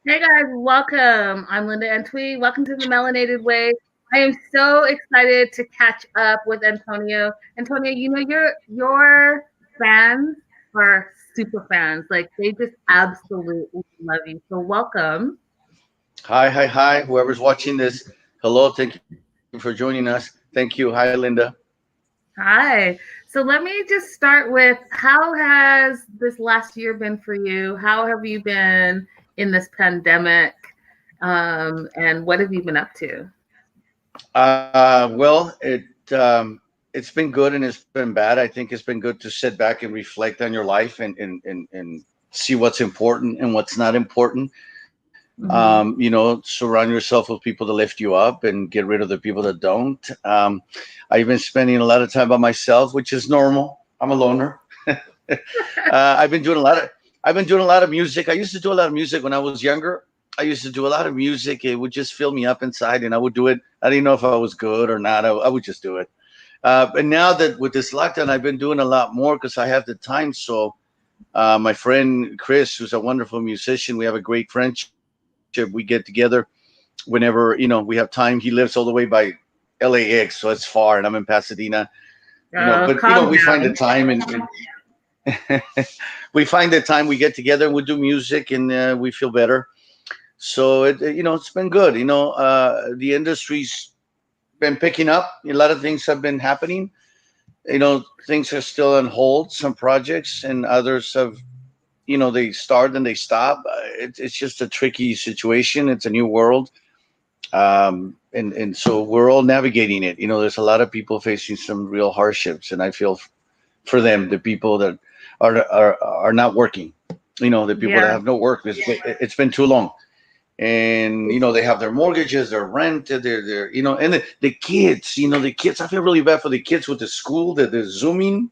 Hey guys, welcome. I'm Linda Antwi. Welcome to the Melanated Way. I am so excited to catch up with Antonio. Antonio, your fans are super fans. Like they just absolutely love you. So welcome. Hi, hi, hi. Whoever's watching this, hello. Thank you for joining us. Thank you. Hi, Linda. Hi. So let me just start with how has this last year been for you? How have you been in this pandemic? And what have you been up to? Well, it's been good and it's been bad. I think it's been good to sit back and reflect on your life and see what's important and what's not important. Mhm. Surround yourself with people to lift you up and get rid of the people that don't. I've been spending a lot of time by myself, which is normal. I'm a loner. I've been doing a lot of music. I used to do a lot of music when I was younger. I used to do a lot of music. It would just fill me up inside, and I would do it. I didn't know if I was good or not. I would just do it. But now that with this lockdown, I've been doing a lot more because I have the time. So my friend Chris, who's a wonderful musician, we have a great friendship. We get together whenever we have time. He lives all the way by LAX, so it's far, and I'm in Pasadena. Oh, But calm we find the down. time we find the time we get together and we do music and we feel better. So it's been good. The industry's been picking up. A lot of things have been happening. Things are still on hold. Some projects and others have. They start and they stop. It's just a tricky situation. It's a new world, and so we're all navigating it. There's a lot of people facing some real hardships, and I feel for them, the people that are not working. The people that Yeah. have no work. It's been too long, and they have their mortgages, their rent, their and the kids. The kids. I feel really bad for the kids with the school that they're zooming.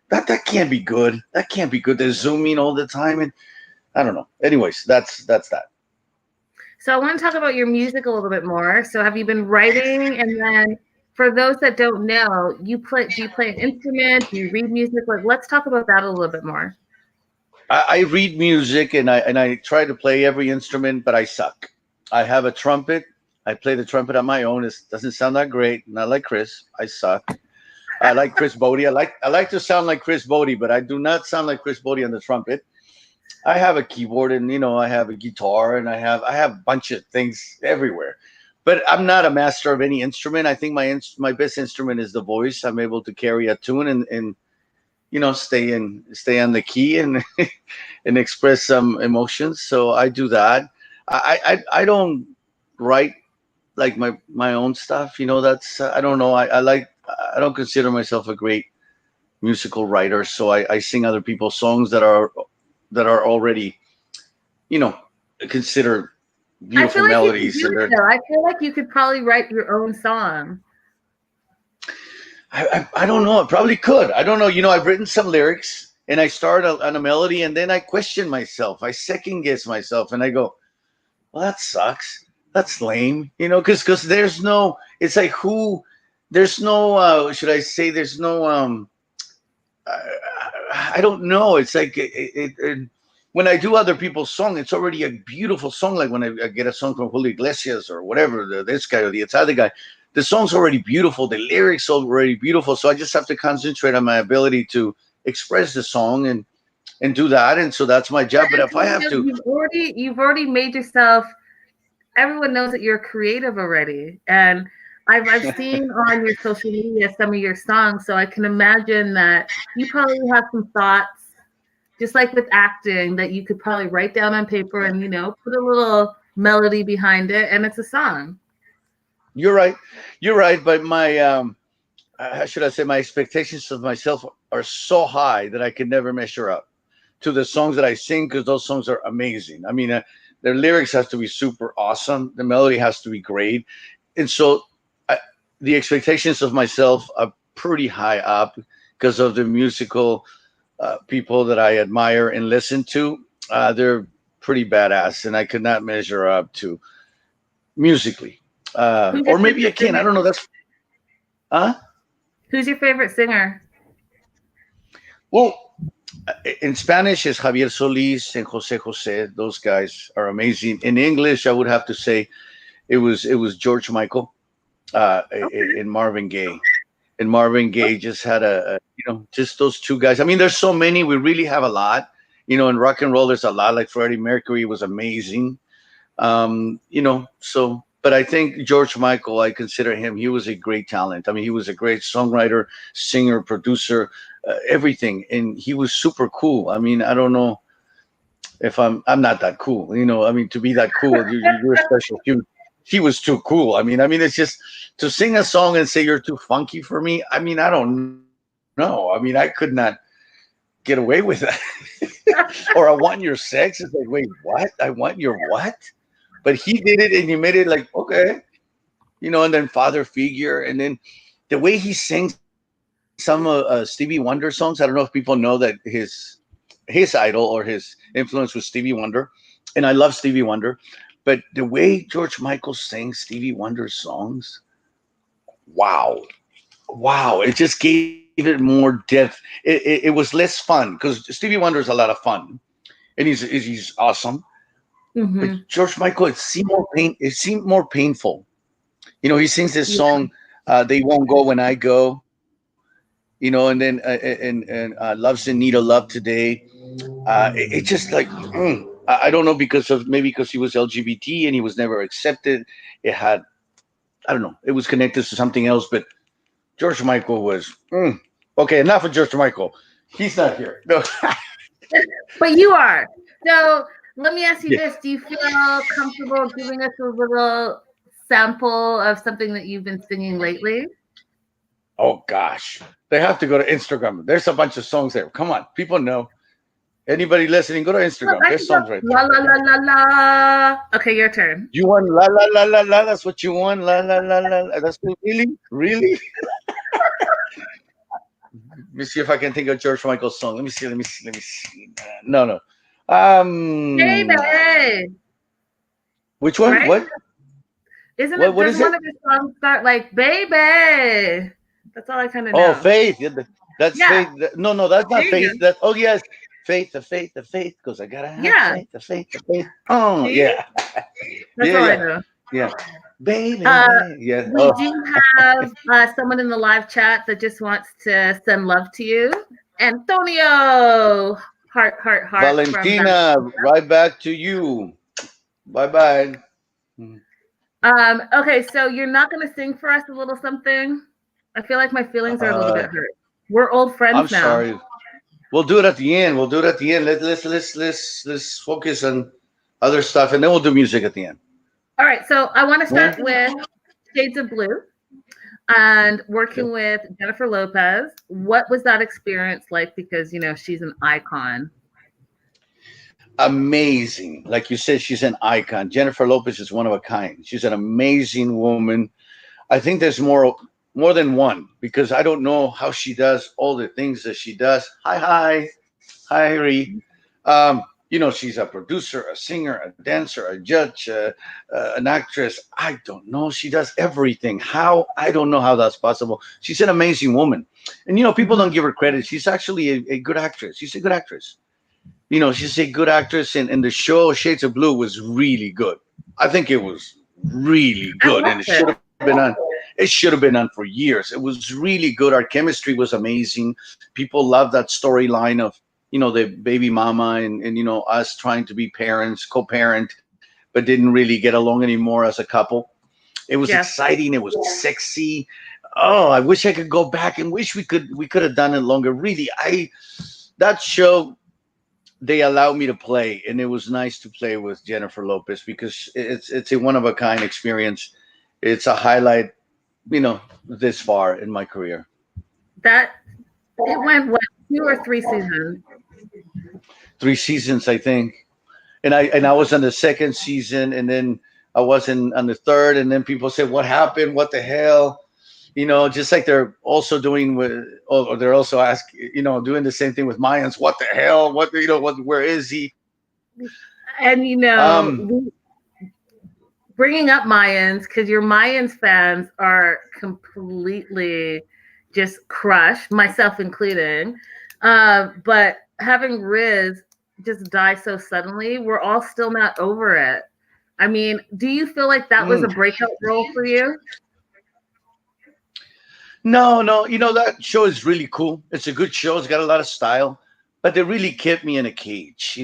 That can't be good. That can't be good. They're zooming all the time, and I don't know. Anyways, that's that. So I want to talk about your music a little bit more. So have you been writing? And then for those that don't know, do you play an instrument? Do you read music? Like let's talk about that a little bit more. I read music and I try to play every instrument, but I suck. I have a trumpet. I play the trumpet on my own. It doesn't sound that great. Not like Chris. I suck. I like Chris Bodie. I like to sound like Chris Bodie, but I do not sound like Chris Bodie on the trumpet. I have a keyboard and I have a guitar and I have a bunch of things everywhere. But I'm not a master of any instrument. I think my best instrument is the voice. I'm able to carry a tune and stay on the key and and express some emotions. So I do that. I don't write like my own stuff. That's I don't know. I don't consider myself a great musical writer. So I sing other people's songs that are already you know considered I feel beautiful like you could melodies, do and it though. I feel like you could probably write your own song. I don't know. I probably could. I don't know. I've written some lyrics and I start on a melody and then I question myself. I second guess myself and I go, well, that sucks. That's lame. Because there's no. It's like who. There's no. Should I say? There's no. I don't know. It's like when I do other people's song, it's already a beautiful song. Like when I get a song from Julio Iglesias or whatever, this guy or the other guy, the song's already beautiful. The lyrics are already beautiful. So I just have to concentrate on my ability to express the song and do that. And so that's my But job. But if I have Antonio, to, you've already made yourself. Everyone knows that you're creative already, and I've seen on your social media some of your songs, so I can imagine that you probably have some thoughts, just like with acting, that you could probably write down on paper and put a little melody behind it, and it's a song. you're right, you're right. But my how should I say, my expectations of myself are so high that I can never measure up to the songs that I sing because those songs are amazing. I mean, their lyrics has to be super awesome. The melody has to be great, and so I, the expectations of myself are pretty high up because of the musical people that I admire and listen to. They're pretty badass, and I could not measure up to musically. Who's your Or maybe I favorite can. I don't singer? know. That's huh? Who's your favorite singer? Well. In Spanish, is Javier Solis and Jose Jose. Those guys are amazing. In English, I would have to say it was George Michael Okay. and Marvin Gaye. And Marvin Gaye just had just those two guys. I mean, there's so many. We really have a lot. In rock and roll, there's a lot. Like Freddie Mercury was amazing. So, but I think George Michael, I consider him, he was a great talent. I mean, he was a great songwriter, singer, producer, everything. And he was super cool. I mean, I don't know if I'm not that cool, I mean, to be that cool, you're special. He was too cool. I mean, it's just to sing a song and say you're too funky for me. I mean, I don't know. I mean, I could not get away with that. Or I want your sex. It's like, wait, what? I want your what? But he did it and he made it like, okay, and then father figure. And then the way he sings some Stevie Wonder songs. I don't know if people know that his idol or his influence was Stevie Wonder. And I love Stevie Wonder. But the way George Michael sings Stevie Wonder's songs, wow. Wow. It just gave it more depth. It was less fun because Stevie Wonder is a lot of fun and he's awesome. But Hmm. George Michael, it seemed more painful. He sings this Yeah. song, "They Won't Go When I Go," and then "Love's in Need of Love Today." It just like I don't know, because of maybe because he was LGBT and he was never accepted. It had, I don't know. It was connected to something else, but George Michael was okay. Enough of George Michael. He's not here. No. But you are. So let me ask you Yeah. this. Do you feel comfortable giving us a little sample of something that you've been singing lately? Oh gosh, they have to go to Instagram. There's a bunch of songs there. Come on, people know. Anybody listening, go to Well, Instagram. I There's can go songs right la there. la la la la. Okay, your turn. You want la la la la la? That's what you want. La la la la. That's what, really. Let me see if I can think of George Michael's song. Let me see. Let me see. Let me see. No, no. Um, Baby, which one? right? What? Isn't What? it? What Doesn't is one it? of his songs start like "baby"? That's all I kind of Oh, know. Faith. Yeah, that's Yeah, Faith. No, no, that's there not you Faith. go. That. Oh yes, Faith. The faith. The faith. Because I gotta have Yeah, faith. The faith. The faith. Oh see, yeah, that's yeah, all I yeah, know. yeah. Uh, Baby. Yeah. we Oh, do have someone in the live chat that just wants to send love to you, Antonio. Heart, heart, heart from that. Valentina. Right back to you. Bye bye. Okay, so you're not gonna sing for us a little something? I feel like my feelings are a little Uh, bit hurt. We're old I'm friends now. sorry. We'll do it at the end. We'll do it at the end. Let's focus on other stuff, and then we'll do music at the end. All right, so I want to Yeah. start with Shades of Blue and Okay. working with Jennifer Lopez. What was that experience like? Because she's an icon. Amazing. Like you said, she's an icon. Jennifer Lopez is one of a kind. She's an amazing woman. I think there's more than one, because I don't know how she does all the things that she does. Hi, Ree. She's a producer, a singer, a dancer, a judge, an actress. I don't know. She does everything. How? I don't know how that's possible. She's an amazing woman. And, people Mhm. don't give her credit. She's actually a good actress. She's a good actress. She's a good actress. And the show Shades of Blue was really good. I think it was really I good. And loved it it. should have been on. It should have been on for years. It was really good. Our chemistry was amazing. People loved that storyline of the baby mama and us trying to be parents, co-parent, but didn't really get along anymore as a couple. It was Yeah. exciting. It was sexy. Oh, I wish I could go back and wish we could have done it longer. Really, that show, they allowed me to play, and it was nice to play with Jennifer Lopez because it's a one of a kind experience. It's a highlight, this far in my career. That it went what, 2 or 3 seasons. 3 seasons, I think. And I was on the second season, and then I wasn't on the third, and then people said, "What happened? What the hell?" Just like they're also doing with, or they're also asking, doing the same thing with Mayans. What the hell? What What? Where is he? And Um, bringing up Mayans, because your Mayans fans are completely just crushed, myself included. But having Riz just die so suddenly, we're all still not over it. I mean, do you feel like that was a Mm. breakout role for you? No, no, that show is really cool. It's a good show. It's got a lot of style, but they really kept me in a cage.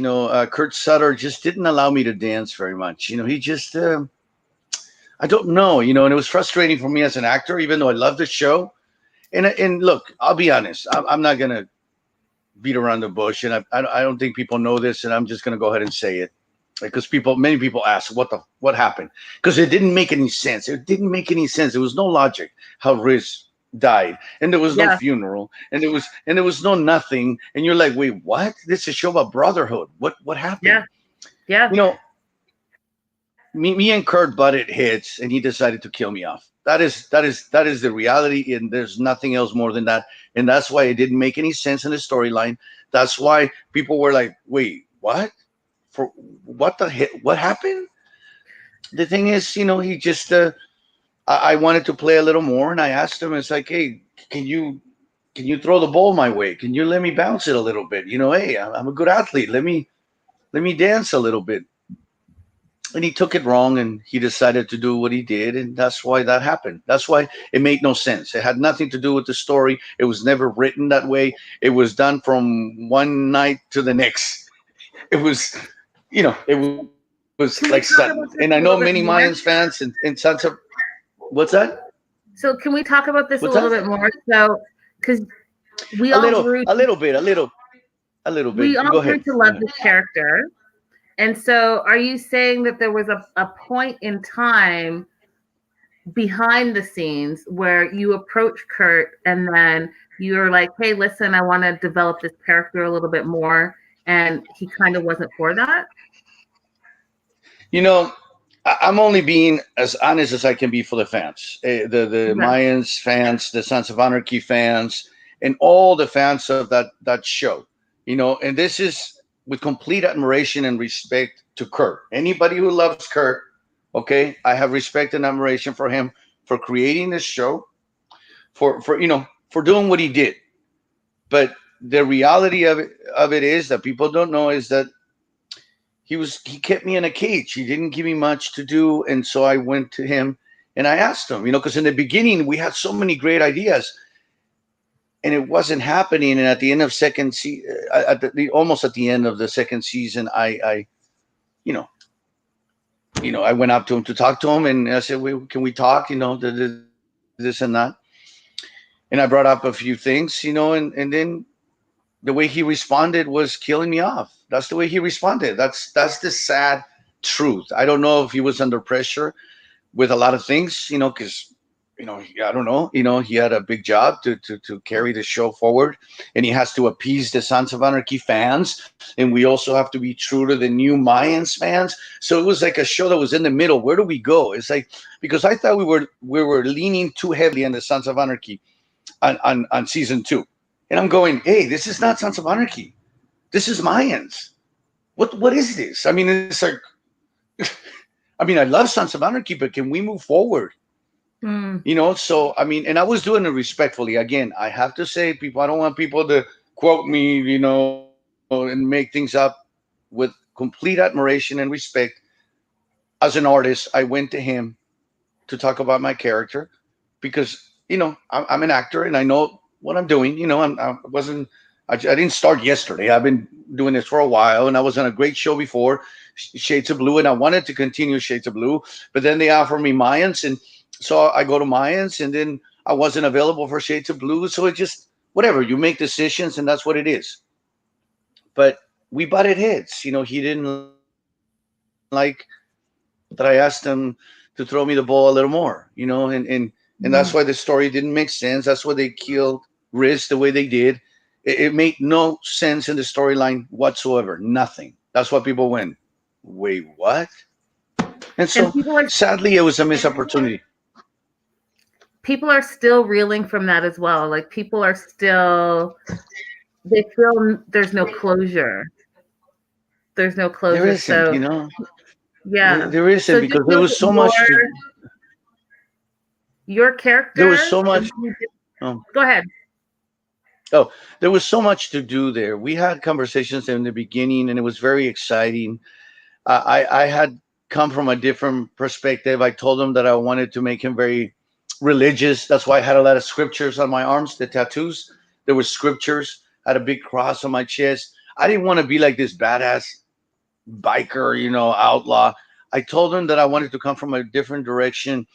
Kurt Sutter just didn't allow me to dance very much. He just, I don't know, and it was frustrating for me as an actor, even though I love the show. And look, I'll be honest. I'm not gonna beat around the bush, and I don't think people know this, and I'm just gonna go ahead and say it because many people ask what happened because it didn't make any sense. It didn't make any sense. There was no logic how Riz died, and there was no Yeah, funeral, and there was no nothing, and you're like, wait, what? This is a show about brotherhood. What happened? yeah, yeah. You know, me and Kurt butted heads, and he decided to kill me off. That is the reality, and there's nothing else more than that. And that's why it didn't make any sense in the storyline. That's why people were like, "Wait, what? For what the hell? What happened?" The thing is, he just. I wanted to play a little more, and I asked him. It's like, "Hey, can you can you throw the ball my way? Can you let me bounce it a little bit? Hey, I'm a good athlete. Let me dance a little bit." And he took it wrong, and he decided to do what he did, and that's why that happened. That's why it made no sense. It had nothing to do with the story. It was never written that way. It was done from one night to the next. It was, it was like Can we sudden. talk And about I this know a many little bit Mayans more? fans and sons of what's that? So, can we talk about this a What's little that? bit more? So, because we A all little, grew, a little bit, a little bit. we You all go grew ahead. to Go love ahead. this character. And so, are you saying that there was a point in time behind the scenes where you approach Kurt and then you're like, hey, listen, I want to develop this character a little bit more. And he kind of wasn't for that? You know, I'm only being as honest as I can be for the fans, the Okay. Mayans fans, the Sons of Anarchy fans, and all the fans of that show. And this is with complete admiration and respect to Kurt. Anybody who loves Kurt, okay, I have respect and admiration for him for creating this show, for doing what he did. But the reality of it is that people don't know is that he kept me in a cage. He didn't give me much to do, and so I went to him and I asked him, because in the beginning we had so many great ideas, and it wasn't happening. And at the end of almost at the end of the second season, I you know I went up to him to talk to him, and I said, can we talk? This and that, and I brought up a few things, and then the way he responded was killing me off. That's the way he responded. That's the sad truth. I don't know if he was under pressure with a lot of things, because I don't know, he had a big job to carry the show forward, and he has to appease the Sons of Anarchy fans, and we also have to be true to the new Mayans fans. So it was like a show that was in the middle. Where do we go? It's like, because I thought we were leaning too heavily on the Sons of Anarchy on season two. And I'm going, hey, this is not Sons of Anarchy. This is Mayans. What is this? I mean, it's like, I mean, I love Sons of Anarchy, but can we move forward? Hmm. So I mean, and I was doing it respectfully. Again, I have to say, people, I don't want people to quote me, and make things up. With complete admiration and respect, as an artist, I went to him to talk about my character because I'm an actor and I know what I'm doing. I wasn't. I didn't start yesterday. I've been doing this for a while, and I was on a great show before, Shades of Blue, and I wanted to continue Shades of Blue, but then they offered me Mayans, and so I go to Mayans, and then I wasn't available for Shades of Blue, so it just whatever. You make decisions, and that's what it is. But we butted heads. He didn't like that I asked him to throw me the ball a little more. And that's why the story didn't make sense. That's why they killed Riz the way they did. It made no sense in the storyline whatsoever. Nothing. That's why people went, wait, what? And so And sadly, it was a missed opportunity. people are still reeling from that as well. Like people are still, they feel there's no closure. There's no There closure. isn't, So yeah. there isn't So do you because there feel was that so much. your There was character, so the much. one you did, Um, go ahead. Oh, there was so much to do there. We had conversations in the beginning, and it was very exciting. I had come from a different perspective. I told him that I wanted to make him very religious. That's why I had a lot of scriptures on my arms, the tattoos. There were scriptures. I had a big cross on my chest. I didn't want to be like this badass biker, outlaw. I told him that I wanted to come from a different direction,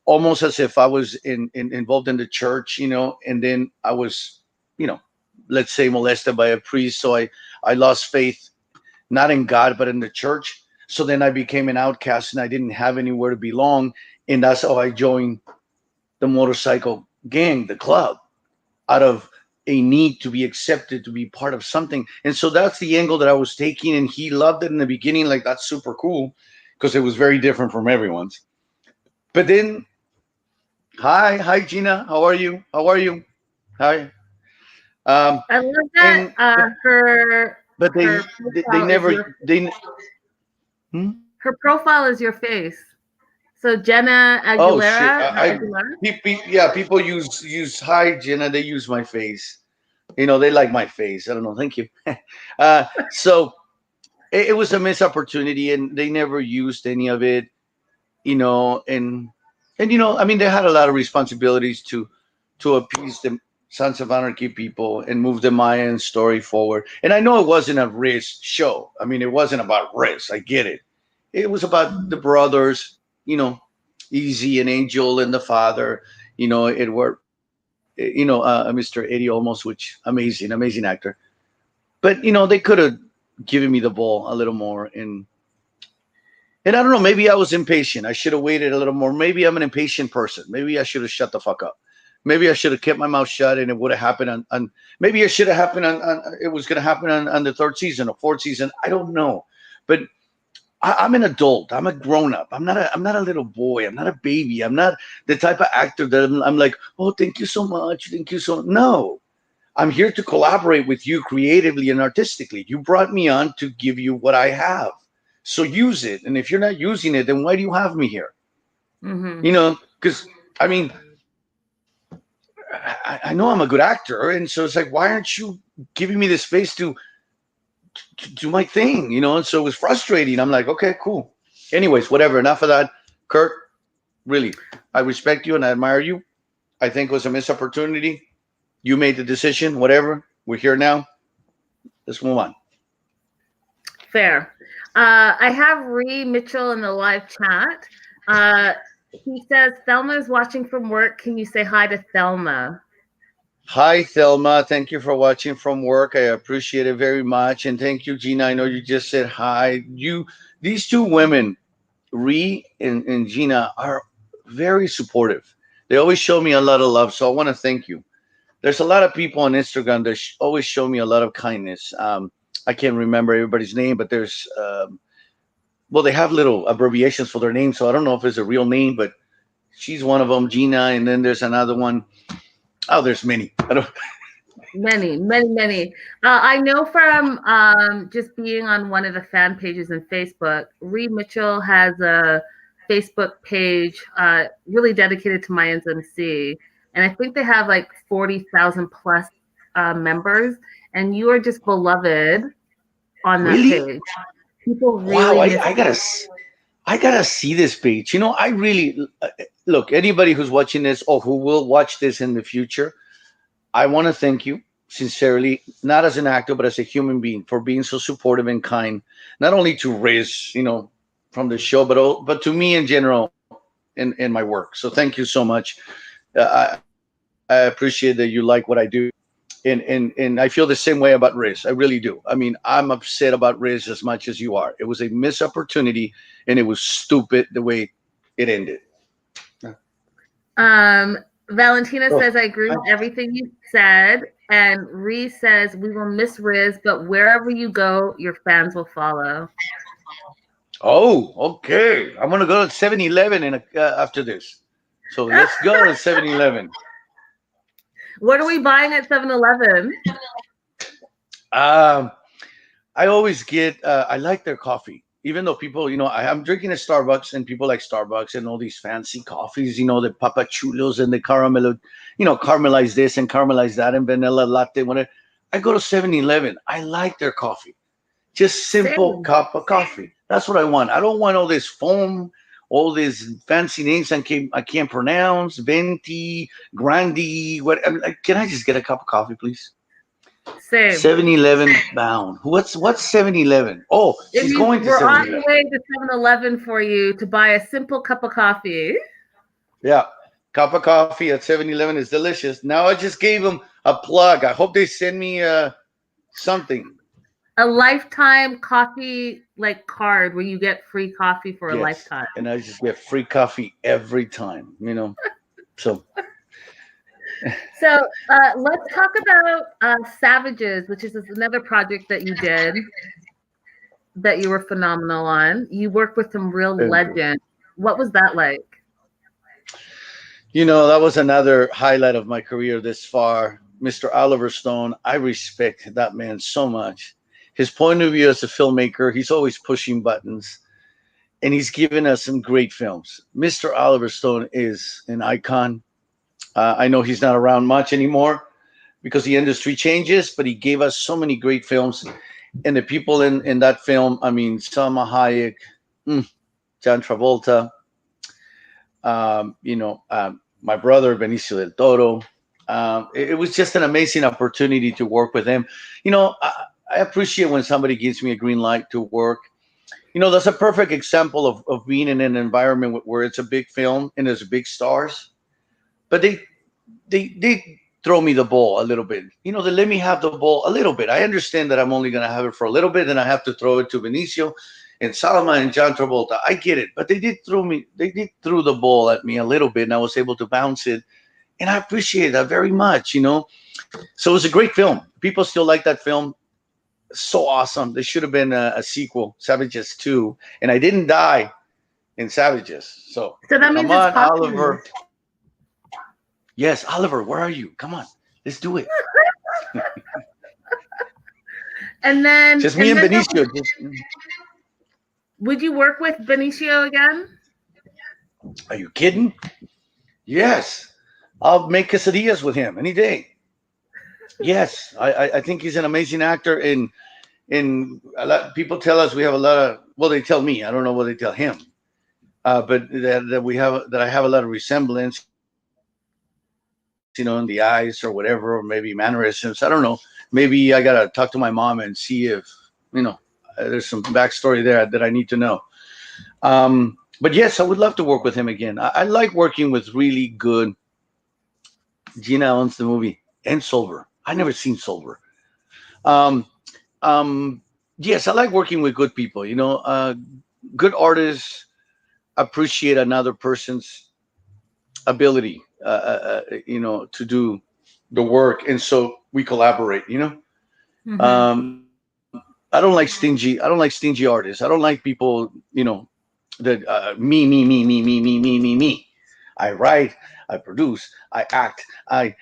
almost as if I was involved in the church, and then I was, you know, let's say molested by a priest. So I lost faith, not in God, but in the church. So then I became an outcast and I didn't have anywhere to belong. And that's how I joined the motorcycle gang, the club, out of a need to be accepted, to be part of something. And so that's the angle that I was taking. And he loved it in the beginning. Like, that's super cool because it was very different from everyone's. But then, hi, Gina. How are you? How are you? Hi. Um, I love that. and but Her they profile is never your they hmm? her profile is your face. So Jenna Oh shit. Aguilera or Aguilera. Yeah, people use hi Jenna. They use my face. They like my face. I don't know. Thank you. So it was a missed opportunity, and they never used any of it. And I mean, they had a lot of responsibilities to appease the Sons of Anarchy people and move the Mayan story forward. And I know it wasn't a Riz show. I mean, it wasn't about Riz. I get it. It was about the brothers, Easy and Angel and the father, Edward, Mr. Eddie Olmos, which amazing actor. But they could have given me the ball a little more. And I don't know, maybe I was impatient. I should have waited a little more. Maybe I'm an impatient person. Maybe I should have shut the fuck up. Maybe I should have kept my mouth shut, and it would have happened on maybe it should have happened on it was going to happen on the third season or fourth season. I don't know. But I'm an adult. I'm a grown up. I'm not a little boy. I'm not a baby. I'm not the type of actor that I'm like, oh, thank you so much. Thank you so. No, I'm here to collaborate with you creatively and artistically. You brought me on to give you what I have. So use it. And if you're not using it, then why do you have me here? Mm-hmm. Because I mean, I know I'm a good actor. And so it's like, why aren't you giving me the space to do my thing? And so it was frustrating. I'm like, okay, cool. Anyways, whatever. Enough of that. Kurt, really, I respect you and I admire you. I think it was a missed opportunity. You made the decision, whatever. We're here now. Let's move on. Fair. I have Ree Mitchell in the live chat. He says, Thelma is watching from work. Can you say hi to Thelma? Hi, Thelma. Thank you for watching from work. I appreciate it very much. And thank you, Gina. I know you just said hi. These two women, Ree and Gina, are very supportive. They always show me a lot of love. So I want to thank you. There's a lot of people on Instagram that always show me a lot of kindness. I can't remember everybody's name, but there's, well, they have little abbreviations for their name. So I don't know if it's a real name, but she's one of them, Gina. And then there's another one. Oh, there's many. I don't. Many, many, many. I know from just being on one of the fan pages in Facebook, Ree Mitchell has a Facebook page really dedicated to Mayans MC. And I think they have like 40,000 plus members. And you are just beloved on that Really? page. People Wow, really miss I gotta see this page. I really look, anybody who's watching this or who will watch this in the future. I want to thank you sincerely, not as an actor, but as a human being, for being so supportive and kind, not only to Riz, from the show, but to me in general in my work. So thank you so much. I appreciate that you like what I do. And I feel the same way about Riz. I really do. I mean, I'm upset about Riz as much as you are. It was a missed opportunity, and it was stupid the way it ended. Valentina Oh, says, I agree with everything you said. And Ree says, we will miss Riz, but wherever you go, your fans will follow. oh, okay. I'm gonna go to 7-Eleven after this. So let's go to 7-Eleven. What are we buying at 7-Eleven? Um, I always get. I like their coffee. even though people, I'm drinking a Starbucks and people like Starbucks and all these fancy coffees, the papachulos and the caramel, caramelize this and caramelize that and vanilla latte, whatever. I go to 7-Eleven. I like their coffee. Just simple Same. cup of coffee. That's what I want. I don't want all this foam, all these fancy names I can't pronounce. Venti, Grandi. What? I'm like, can I just get a cup of coffee, please? Same. 7-Eleven bound. What's 7-Eleven? Oh, she's going to We're on the 7-Eleven. way to 7-Eleven for you to buy a simple cup of coffee. Yeah. Cup of coffee at 7-Eleven is delicious. Now I just gave them a plug. I hope they send me something. A lifetime coffee like card where you get free coffee for a Yes. lifetime. And I just get free coffee every time, So So let's talk about Savages, which is another project that you did that you were phenomenal on. You worked with some real legends. What was that like? That was another highlight of my career this far. Mr. Oliver Stone, I respect that man so much. His point of view as a filmmaker, he's always pushing buttons, and he's given us some great films. Mr. Oliver Stone is an icon. I know he's not around much anymore because the industry changes, but he gave us so many great films. And the people in that film, I mean, Salma Hayek, John Travolta, my brother Benicio del Toro. It was just an amazing opportunity to work with him. I appreciate when somebody gives me a green light to work. That's a perfect example of being in an environment where it's a big film and there's big stars, but they throw me the ball a little bit. They let me have the ball a little bit. I understand that I'm only going to have it for a little bit, and I have to throw it to Benicio and Salma and John Travolta. I get it, but they did throw the ball at me a little bit, and I was able to bounce it, and I appreciate that very much. So it was a great film. People still like that film. So awesome. There should have been a sequel, Savages 2, and I didn't die in Savages. So that means come it's on, possible. Oliver. Yes, Oliver, where are you? Come on, let's do it. And then just me and Benicio. Would you work with Benicio again? Are you kidding? Yes, I'll make quesadillas with him any day. Yes, I think he's an amazing actor, and a lot people tell us we have a lot of. Well, they tell me. I don't know what they tell him, but that I have a lot of resemblance. In the eyes or whatever, or maybe mannerisms. I don't know. Maybe I gotta talk to my mom and see if there's some backstory there that I need to know. But yes, I would love to work with him again. I like working with really good. Gina owns the movie and Solver. I never seen Solver. Um, yes, I like working with good people. Good artists appreciate another person's ability, to do the work, and so we collaborate. Mm-hmm. I don't like stingy. I don't like stingy artists. I don't like people, that me. I write, I produce, I act, and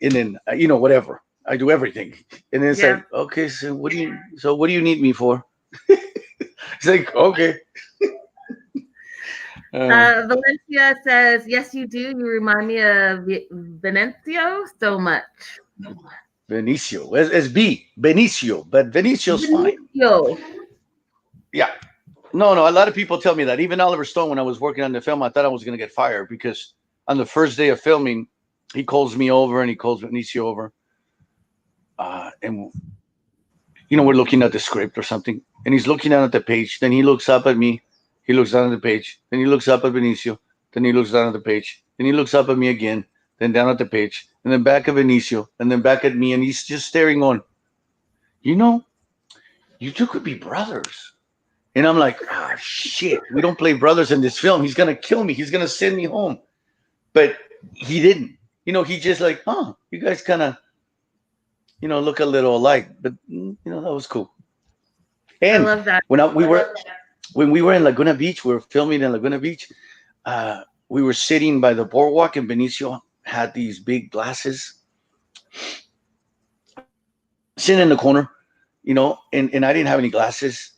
then whatever. I do everything, and then it's Yeah. like, okay, so what do you need me for? It's like, okay. Valencia says, yes, you do. You remind me of Benicio so much. Benicio. It's Benicio, but Benicio's fine. Benicio. Yeah. No. A lot of people tell me that. Even Oliver Stone, when I was working on the film, I thought I was going to get fired because on the first day of filming, he calls me over and he calls Benicio over. And, we're looking at the script or something. And he's looking down at the page. Then he looks up at me. He looks down at the page. Then he looks up at Benicio. Then he looks down at the page. Then he looks up at me again. Then down at the page. And then back at Benicio. And then back at me. And he's just staring on, you two could be brothers. And I'm like, shit, we don't play brothers in this film. He's going to kill me. He's going to send me home. But he didn't. He just like, you guys kind of, look a little alike. But, that was cool. And I love that. When we were in Laguna Beach, we were filming in Laguna Beach. We were sitting by the boardwalk, and Benicio had these big glasses. Sitting in the corner, and I didn't have any glasses.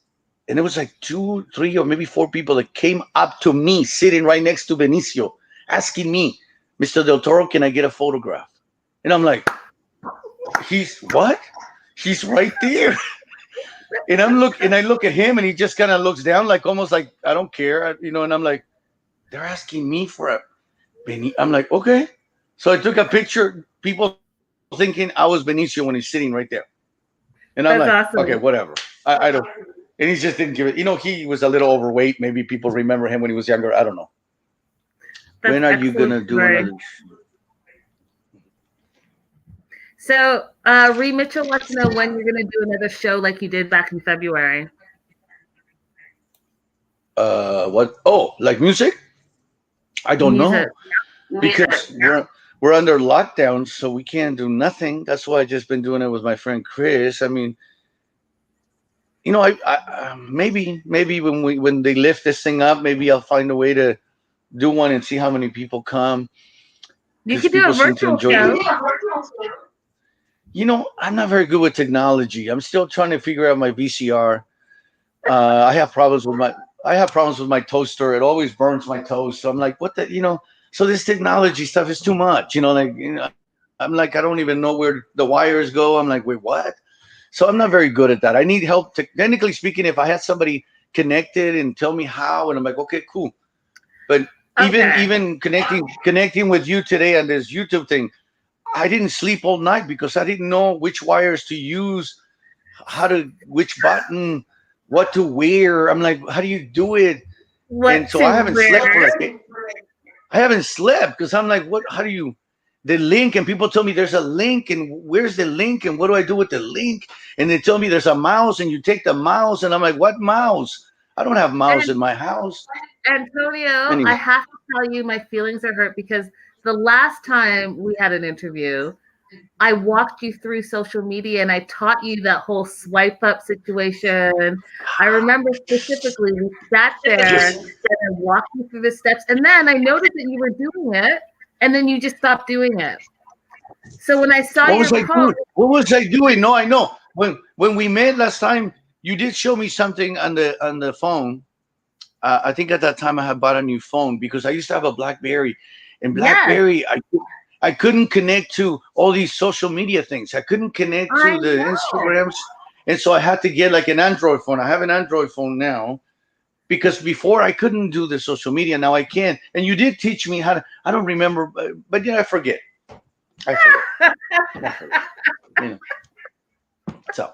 And it was like 2, 3, or maybe 4 people that came up to me, sitting right next to Benicio, asking me, Mr. Del Toro, can I get a photograph? And I'm like, he's what? He's right there. And I look at him, and he just kind of looks down, like almost like I don't care, you know. And I'm like, they're asking me for a Benny. I'm like, okay. So I took a picture, people thinking I was Benicio when he's sitting right there. And I'm like, That's okay, awesome. whatever. I don't. And he just didn't give it. You know, he was a little overweight. Maybe people remember him when he was younger. I don't know. That's When are you excellent gonna do story. another? So, Ree Mitchell wants to know when you're going to do another show like you did back in February. What? Oh, like music? I don't Music. know because we're under lockdown, so we can't do nothing. That's why I just been doing it with my friend Chris. I mean, you know, maybe when they lift this thing up, maybe I'll find a way to do one and see how many people come You because could do a people seem to virtual enjoy show. it. You know, I'm not very good with technology. I'm still trying to figure out my VCR. I have problems with my toaster. It always burns my toast. So I'm like, what the, you know? So this technology stuff is too much. You know, like, you know, I'm like, I don't even know where the wires go. I'm like, wait, what? So I'm not very good at that. I need help. Technically speaking, if I had somebody connected and tell me how, and I'm like, okay, cool. But Okay. even connecting with you today on this YouTube thing, I didn't sleep all night because I didn't know which wires to use, which button, what to wear. I'm like, how do you do it? And What so to wear? I haven't slept because I'm like, what? How do you? The link, and people tell me there's a link, and where's the link, and what do I do with the link? And they tell me there's a mouse, and you take the mouse, and I'm like, what mouse? I don't have mouse And in my house. Antonio, I Anyway, have to tell you, my feelings are hurt because the last time we had an interview, I walked you through social media and I taught you that whole swipe up situation. I remember specifically we sat there yes. and I walked you through the steps, and then I noticed that you were doing it, and then you just stopped doing it. So when I saw What your was I post, doing? What was I doing? No, I know. When we met last time, you did show me something on the phone. I think at that time I had bought a new phone because I used to have a BlackBerry, and yes, BlackBerry I couldn't connect to all these social media things. I couldn't connect I to the know. Instagrams, and so I had to get like an Android phone. I have an Android phone now because before I couldn't do the social media. Now I can. And you did teach me how to. I don't remember, but yeah, I forget. I forget. I forget. You know, so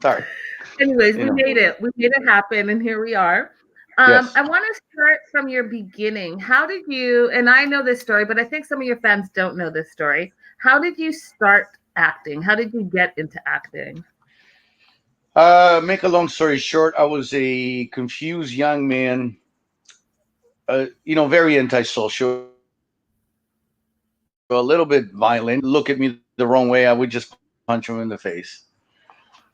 sorry. Anyways, You we know. made it. We made it happen, and here we are. Yes. I want to start from your beginning. How did you, and I know this story, but I think some of your fans don't know this story. How did you start acting? How did you get into acting? Make a long story short, I was a confused young man, you know, very antisocial, a little bit violent. Look at me the wrong way, I would just punch him in the face.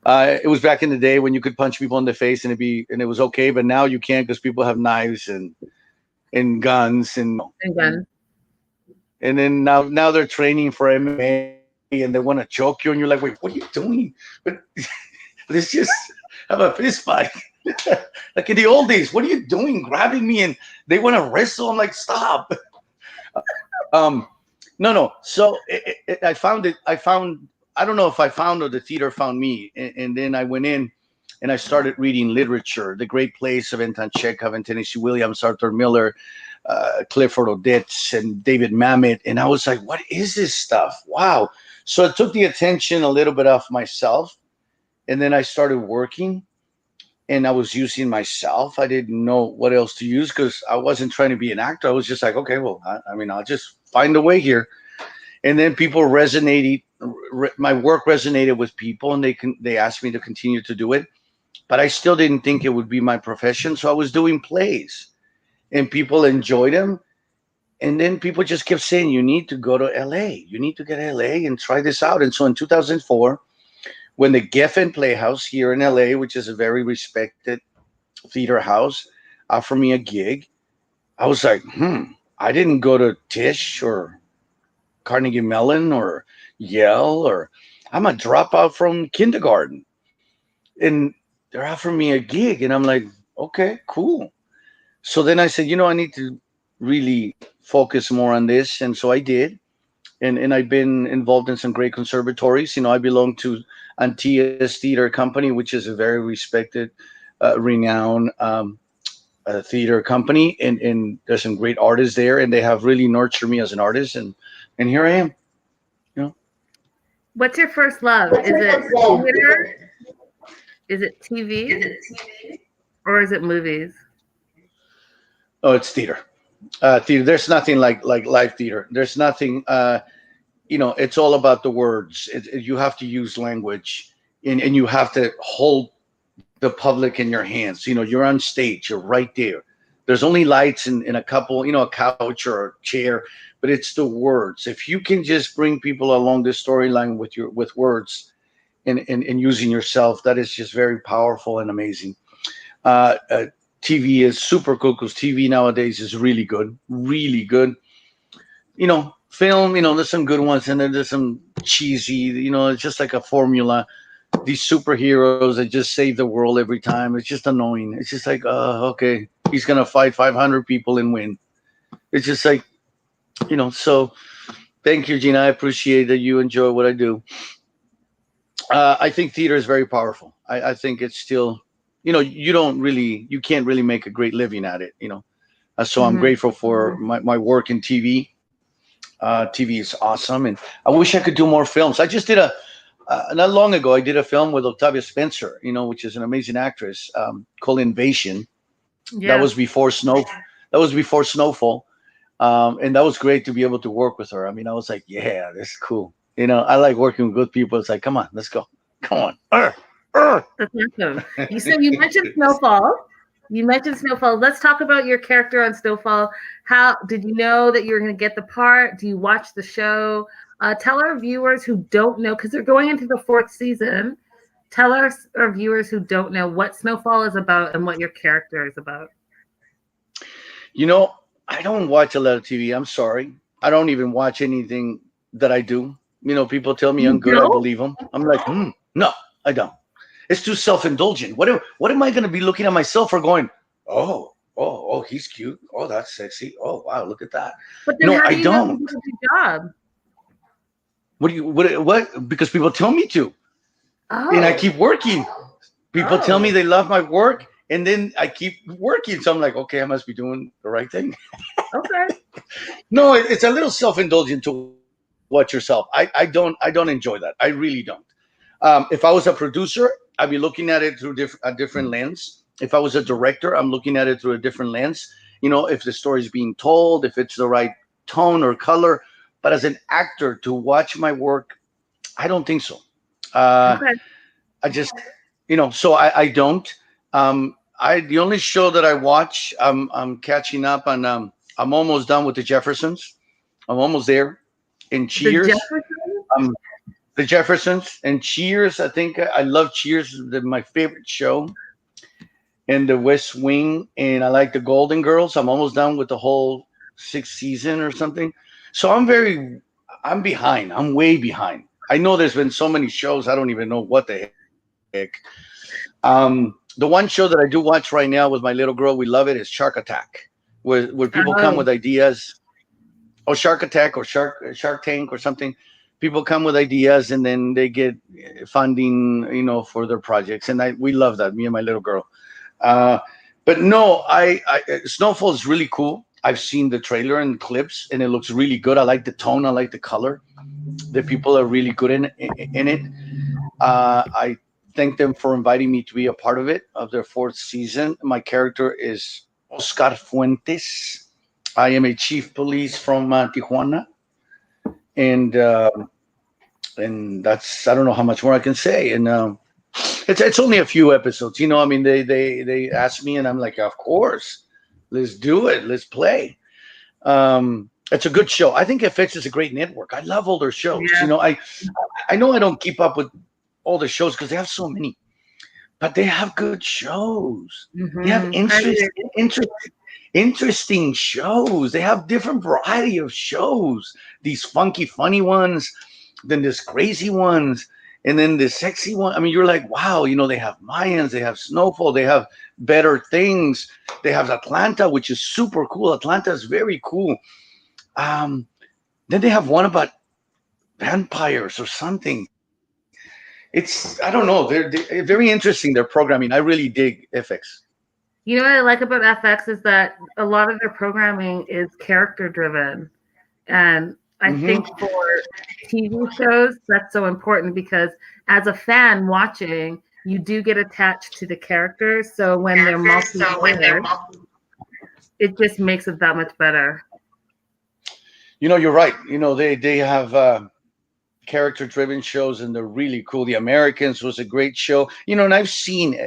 It was back in the day when you could punch people in the face and it was okay, but now you can't because people have knives and guns And then, and then now they're training for MMA and they want to choke you and you're like, wait, what are you doing? But let's just have a fist fight. Like in the old days, what are you doing? Grabbing me and they want to wrestle. I'm like, stop. Um, no. So I found it. I don't know if I found or the theater found me. And then I went in and I started reading literature, The Great Plays of Anton Chekhov and Tennessee Williams, Arthur Miller, Clifford Odets, and David Mamet. And I was like, what is this stuff? Wow. So it took the attention a little bit off myself. And then I started working and I was using myself. I didn't know what else to use because I wasn't trying to be an actor. I was just like, okay, well, I mean, I'll just find a way here. And then people resonated. My work resonated with people, and they asked me to continue to do it. But I still didn't think it would be my profession, so I was doing plays, and people enjoyed them. And then people just kept saying, "You need to go to LA. You need to get to LA and try this out." And so in 2004, when the Geffen Playhouse here in LA, which is a very respected theater house, offered me a gig, I was like, I didn't go to Tisch or Carnegie Mellon or Yale or I'm a dropout from kindergarten. And they're offering me a gig, and I'm like, okay, cool. So then I said, I need to really focus more on this, and so I did. And I've been involved in some great conservatories. I belong to Antia's Theater Company, which is a very respected, renowned theater company, and there's some great artists there, and they have really nurtured me as an artist, and here I am. You know, What's your first love? Is it theater? Is it TV? Or is it movies? oh, it's theater. Theater. There's nothing like live theater. There's nothing. It's all about the words. You have to use language, and you have to hold the public in your hands. You're on stage. You're right there. There's only lights and a couple, a couch or a chair, but it's the words. If you can just bring people along this storyline with words and using yourself, that is just very powerful and amazing. Uh, uh, TV is super cool because TV nowadays is really good, really good. Film, there's some good ones, and then there's some cheesy, it's just like a formula. These superheroes that just save the world every time. It's just annoying. It's just like, okay, he's gonna fight 500 people and win. It's just like, So, thank you, Gina. I appreciate that you enjoy what I do. I think theater is very powerful. I think it's still, you can't really make a great living at it. So I'm Hmm. grateful for my work in TV. TV is awesome, and I wish I could do more films. I just did not long ago. I did a film with Octavia Spencer, which is an amazing actress, called Invasion. That Yeah. was before Snow. That was before Snowfall, and that was great to be able to work with her. I mean, I was like, yeah, this is cool. I like working with good people. It's like, come on, let's go. Come on. Arr. That's awesome. You mentioned Snowfall. You mentioned Snowfall. Let's talk about your character on Snowfall. How did you know that you were going to get the part? Do you watch the show? Tell our viewers who don't know, because they're going into the fourth season. Tell our viewers who don't know what Snowfall is about and what your character is about. You know, I don't watch a lot of TV. I'm sorry. I don't even watch anything that I do. People tell me I'm You good. I don't? believe them. I'm like, no, I don't. It's too self-indulgent. What am I going to be looking at myself or going, oh, he's cute. Oh, that's sexy. Oh, wow, look at that. But then No, how I do you know you don't. did a good job? What do you what? Because people tell me to, and I Oh, keep working. People tell me oh, they love my work, and then I keep working. So I'm like, okay, I must be doing the right thing. okay. No, it's a little self-indulgent to watch yourself. I don't enjoy that. I really don't. If I was a producer, I'd be looking at it through a different lens. If I was a director, I'm looking at it through a different lens. If the story is being told, if it's the right tone or color. But as an actor, to watch my work, I don't think so. Uh, Okay. I just, so I don't. The only show that I watch, I'm catching up on. I'm almost done with the Jeffersons. I'm almost there. In The Cheers, Jefferson? um, the Jeffersons and Cheers. I think I love Cheers. My favorite show. And the West Wing, and I like the Golden Girls. I'm almost done with the whole sixth season or something. So I'm behind. I'm way behind. I know there's been so many shows. I don't even know what the heck. The one show that I do watch right now with my little girl, we love it, is Shark Attack, where people come with Oh, ideas, or Shark Attack, or Shark Tank, or something. People come with ideas, and then they get funding, for their projects, and we love that. Me and my little girl. Uh, but no, Snowfall is really cool. I've seen the trailer and clips, and it looks really good. I like the tone. I like the color. The people are really good in it. I thank them for inviting me to be a part of their fourth season. My character is Oscar Fuentes. I am a chief police from Tijuana, and that's, I don't know how much more I can say. And it's only a few episodes. I mean, they asked me, and I'm like, of course, let's do it, let's play. It's a good show. I think FX is a great network. I love all their shows. yeah. I know I don't keep up with all the shows because they have so many, but they have good shows. They have I agree. interesting shows. They have different variety of shows. These funky, funny ones, then there's crazy ones. And then the sexy one, I mean, you're like, wow, they have Mayans, they have Snowfall, they have Better Things, they have Atlanta, which is super cool. Atlanta is very cool. Um, then they have one about vampires or something. It's, I don't know, they're very interesting, their programming. I really dig FX. You know what I like about FX is that a lot of their programming is character driven. And I Hmm. think for TV shows, that's so important because as a fan watching, you do get attached to the characters. So when they're multi-layered, it just makes it that much better. You're right. They have character driven shows, and they're really cool. The Americans was a great show. And I've seen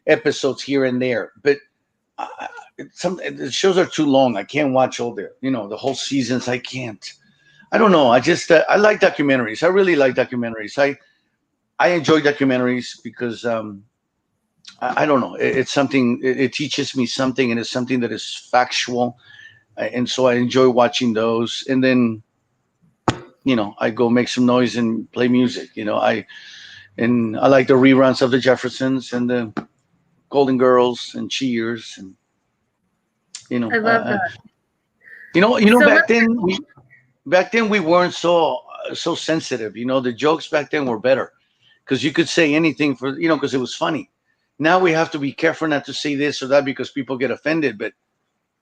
episodes here and there, but uh, some the shows are too long. I can't watch all the whole seasons. I can't. I don't know. I like documentaries. I really like documentaries. I enjoy documentaries because I don't know. It's something. It teaches me something, and it's something that is factual, and so I enjoy watching those. And then I go make some noise and play music. I like the reruns of the Jeffersons and the Golden Girls and Cheers, and you know, I uh, love uh, that. So back let's then we weren't so sensitive. The jokes back then were better because you could say anything because it was funny. Now we have to be careful not to say this or that because people get offended. But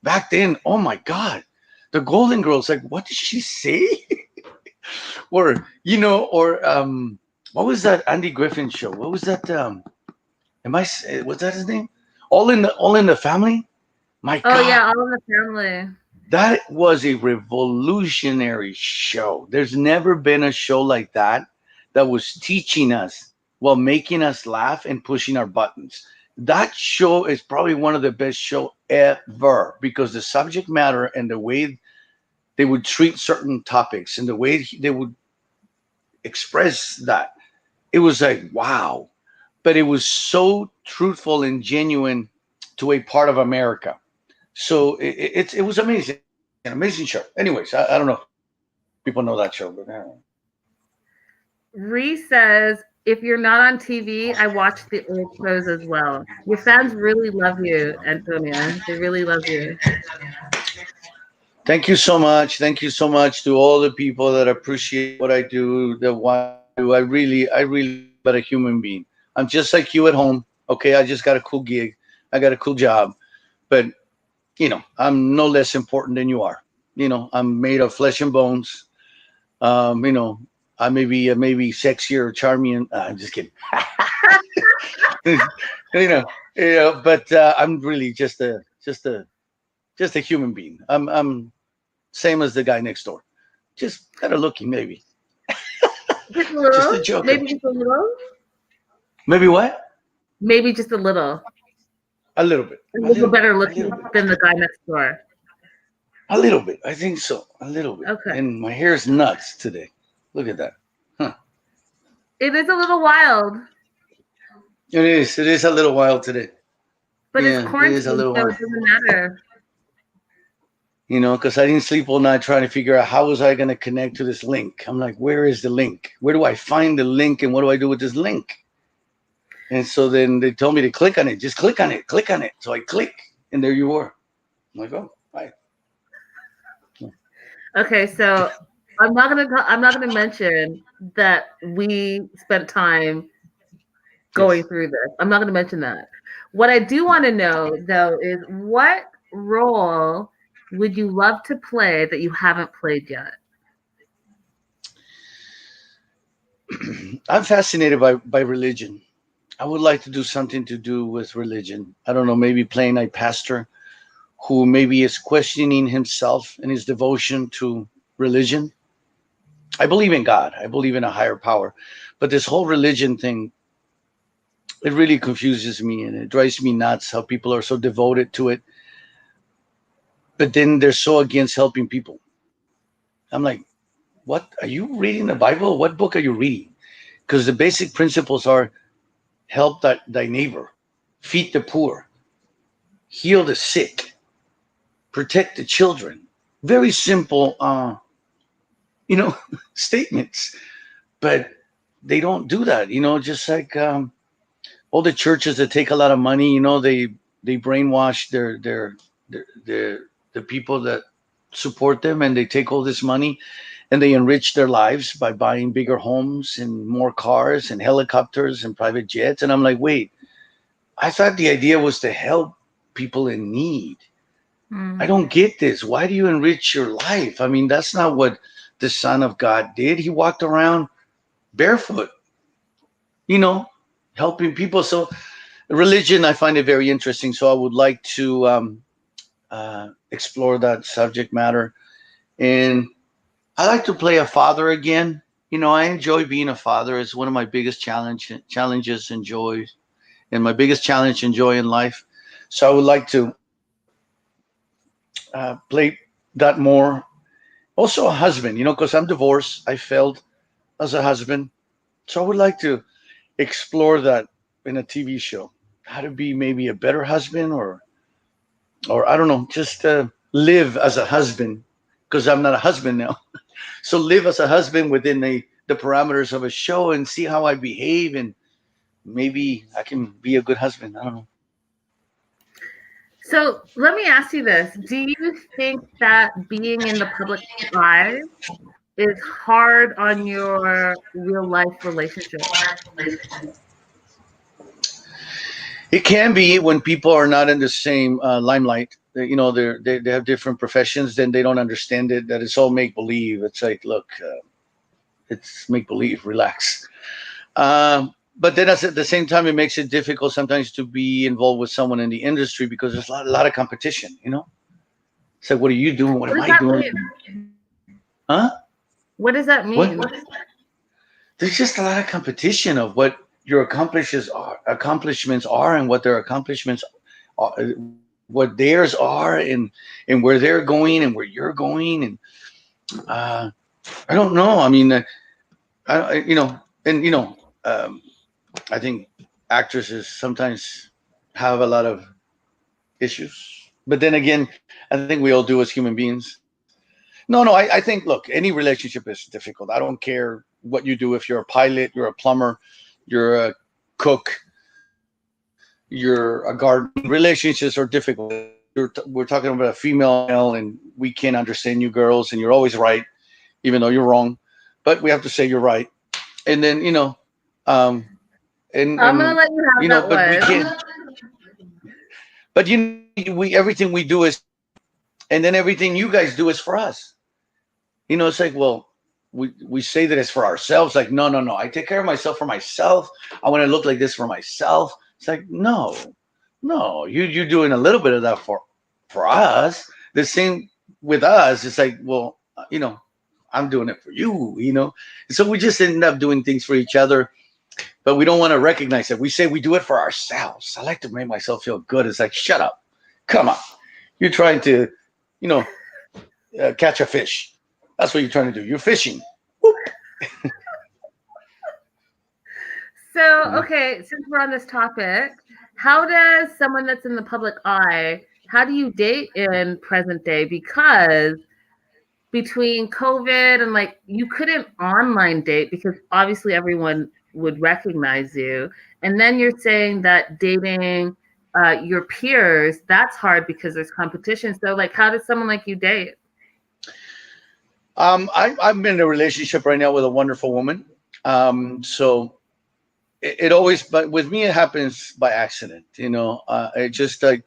back then, oh my God, the Golden Girls, like, what did she say? or what was that Andy Griffin show? What was that? Was that his name? All in the Family. My oh God, yeah, All in the Family. that was a revolutionary show. There's never been a show like that was teaching us while making us laugh and pushing our buttons. That show is probably one of the best show ever because the subject matter and the way they would treat certain topics and the way they would express that, it was like wow. But it was so truthful and genuine to a part of America. So it was amazing, amazing show. Anyways, I don't know if people know that show, but Ree says, if you're not on TV, I watch the old shows as well. Your fans really love you, Antonia. They really love you. thank you so much. Thank you so much to all the people that appreciate what I do, that watch what I do. I really am but a human being. I'm just like you at home. Okay, I just got a cool gig. I got a cool job, but I'm no less important than you are. I'm made of flesh and bones. Um, you know, I maybe sexier or charming. I'm just kidding. you know, but I'm really just a human being. I'm same as the guy next door, just better looking, maybe. Just a Just a little? joker. Maybe just a little? Maybe what? Maybe just a little. A little bit. A A little little bit. better A little looking bit. than the guy next door. A little bit. I think so. A little bit. Okay. And my hair is nuts today. Look at that. Huh. It is a little wild, It is. It is a little wild today. but it's Yeah, it is a quarantine, little so wild. it doesn't matter. Because I didn't sleep all night trying to figure out how was I going to connect to this link. I'm like, where is the link? Where do I find the link, and what do I do with this link? And so then they told me to click on it. Just click on it. Click on it. So I click, and there you were. I'm like, oh, hi. Okay, so I'm not gonna mention that we spent time going Yes. through this. I'm not gonna mention that. What I do want to know though is what role would you love to play that you haven't played yet? I'm fascinated by religion. I would like to do something to do with religion. I don't know, maybe playing a pastor who maybe is questioning himself and his devotion to religion. I believe in God. I believe in a higher power. But this whole religion thing, it really confuses me and it drives me nuts how people are so devoted to it. But then they're so against helping people. I'm like, what? Are you reading the Bible? What book are you reading? Because the basic principles are help thy neighbor, feed the poor, heal the sick, protect the children. Very simple, you know, statements. But they don't do that. Just like all the churches that take a lot of money. They brainwash their the people that support them, and they take all this money and they enrich their lives by buying bigger homes and more cars and helicopters and private jets. And I'm like, wait, I thought the idea was to help people in need. I Mm. don't get this. Why do you enrich your life? I mean, that's not what the Son of God did. He walked around barefoot, you know, helping people. So, religion, I find it very interesting. So, I would like to explore that subject matter. And I like to play a father again. I enjoy being a father. It's one of my biggest challenges and joys, and my biggest challenge and joy in life. So, I would like to play that more. Also, a husband, because I'm divorced. I failed as a husband. So I would like to explore that in a TV show. How to be maybe a better husband, or I don't know, just live as a husband, because I'm not a husband now. So live as a husband within the parameters of a show and see how I behave, and maybe I can be a good husband. I don't know. So let me ask you this. Do you think that being in the public eye is hard on your real life relationship? It can be when people are not in the same limelight. They have different professions, then they don't understand it. That it's all make believe. It's like, look, it's make believe. Relax. But then at the same time, it makes it difficult sometimes to be involved with someone in the industry because there's a lot of competition. It's like, what are you doing? What What am does I that doing? mean? Huh? What does that What? mean? There's just a lot of competition of what your accomplishments are, and what their accomplishments are, what theirs are, and where they're going and where you're going. And uh, I don't know. I mean, and I think actresses sometimes have a lot of issues. But then again, I think we all do as human beings. No, I think, look, any relationship is difficult. I don't care what you do. If you're a pilot, you're a plumber, you're a cook, you're a gardener. I mean, relationships are difficult. We're talking about a female male, and we can't understand you girls, and you're always right, even though you're wrong. But we have to say you're right. And then, um, I'm gonna and let you have that but we one. can't. But we everything we do is, and then everything you guys do is for us. It's like, well, we say that it's for ourselves. Like, no, no, no. I take care of myself for myself. I want to look like this for myself. It's like, no, no. You're doing a little bit of that for us. The same with us. It's like, well, I'm doing it for you. And so we just end up doing things for each other, but we don't want to recognize it. We say we do it for ourselves. I like to make myself feel good. It's like, shut up. Come on. You're trying to, you know, catch a fish. That's what you're trying to do. You're fishing. Whoop. So, Yeah. okay, since we're on this topic, how does someone that's in the public eye, how do you date in present day? Because between COVID and like you couldn't online date because obviously everyone would recognize you. And then you're saying that dating your peers, that's hard because there's competition. So like how does someone like you date? I'm in a relationship right now with a wonderful woman. So it always, but with me, it happens by accident. It just like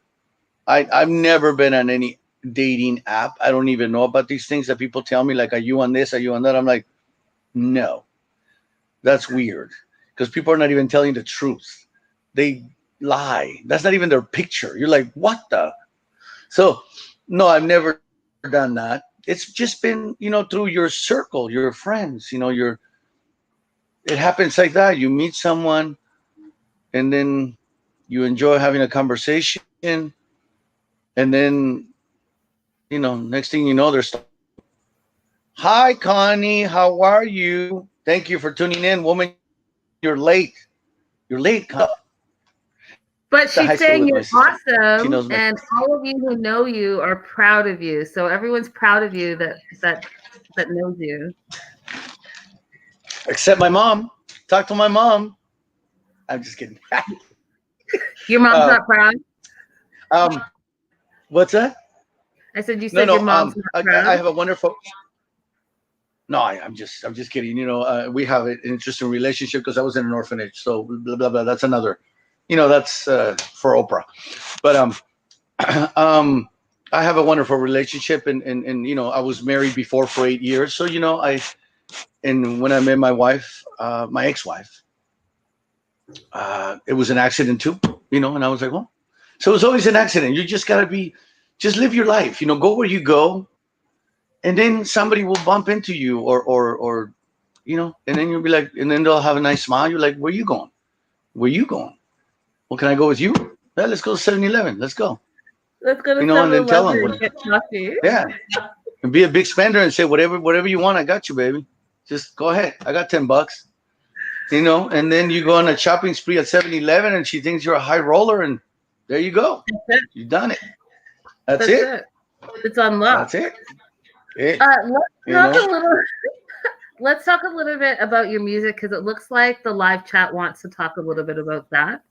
I've never been on any dating app. I don't even know about these things that people tell me. Like, are you on this? Are you on that? I'm like, no, that's weird because people are not even telling the truth. They lie. That's not even their picture. You're like, what the? So, no, I've never done that. It's just been, through your circle, your friends, it happens like that. You meet someone and then you enjoy having a conversation. And then, next thing you know, they're hi, Connie, how are you? Thank you for tuning in. Woman, you're late. You're late, Connie. I went to high But school with she's my saying sister. you're She knows my awesome, and all of you who know you are proud of you. So everyone's proud of you that knows you. except my mom. Talk to my mom. I'm just kidding. Your mom's not proud? um, what's that? I said you No, said your no. mom's not I proud. have a wonderful. No, I'm just kidding. We have an interesting relationship because I was in an orphanage. So blah blah blah. That's another. That's for Oprah. But um, I have a wonderful relationship, and I was married before for 8 years. So and when I met my wife, my ex-wife, it was an accident too. And I was like, well, so it's always an accident. You just gotta just live your life. Go where you go, and then somebody will bump into you, or and then you'll be like, and then they'll have a nice smile. You're like, where you going? Where you going? Well, can I go with you? Yeah, let's go to 7-Eleven. Let's go. Let's go to And then tell 7-Eleven them, and get coffee. yeah, and be a big spender and say whatever you want. I got you, baby. Just go ahead. I got $10. And then you go on a shopping spree at 7-Eleven, and she thinks you're a high roller, and there you go. That's it. You've done it. That's That's it. it. It's unlocked. That's it. Let's talk a little. Let's talk a little bit about your music, because it looks like the live chat wants to talk a little bit about that.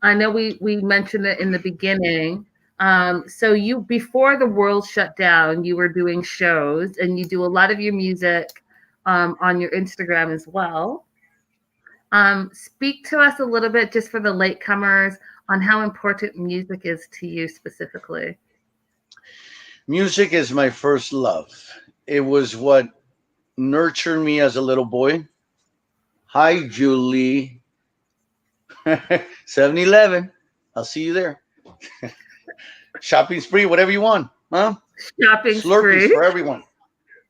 I know we mentioned it in the beginning. So you, before the world shut down, you were doing shows, and you do a lot of your music on your Instagram as well. Speak to us a little bit, just for the latecomers, on how important music is to you specifically. Music is my first love. It was what nurtured me as a little boy. Hi, Julie. 7-Eleven. I'll see you there. Shopping spree, whatever you want, huh? Shopping Slurpees spree for everyone.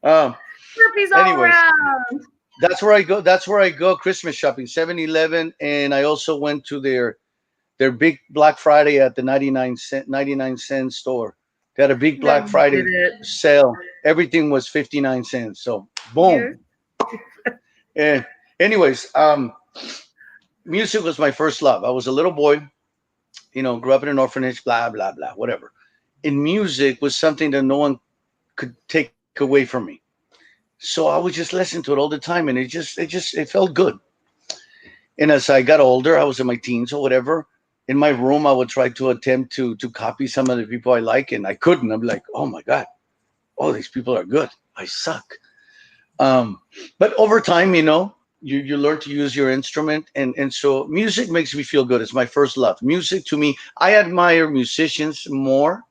Um, Slurpees all anyways, around. that's where I go. That's where I go Christmas shopping. 7-Eleven, and I also went to their big Black Friday at the 99 cent store. They had a big Yeah, Black you did Friday it. sale. Everything was 59 cents. So Yes. boom. And anyways, music was my first love. I was a little boy, grew up in an orphanage, blah blah blah, whatever. And music was something that no one could take away from me. So I would just listen to it all the time, and it felt good. And as I got older, I was in my teens or whatever. In my room, I would try to attempt to copy some of the people I like, and I couldn't. I'm like, oh my god, oh, these people are good. I suck. But over time, you learn to use your instrument, and so music makes me feel good. It's my first love. Music to me, I admire musicians more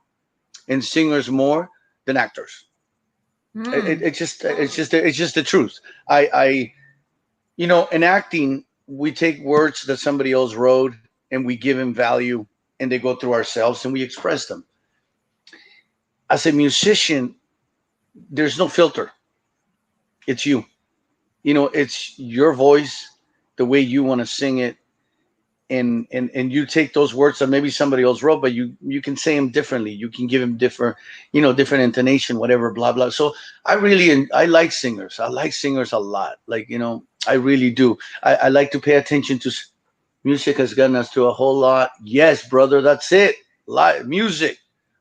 and singers more than actors. It's just the truth. I in acting, we take words that somebody else wrote, and we give them value, and they go through ourselves, and we express them. As a musician, there's no filter. It's you. It's your voice, the way you want to sing it, and you take those words that maybe somebody else wrote, but you can say them differently. You can give them different, different intonation, whatever, blah blah. So I like singers. I like singers a lot. Like, I really do. I like to pay attention to music. Has gotten us to a whole lot. Yes, brother, that's it. Live music,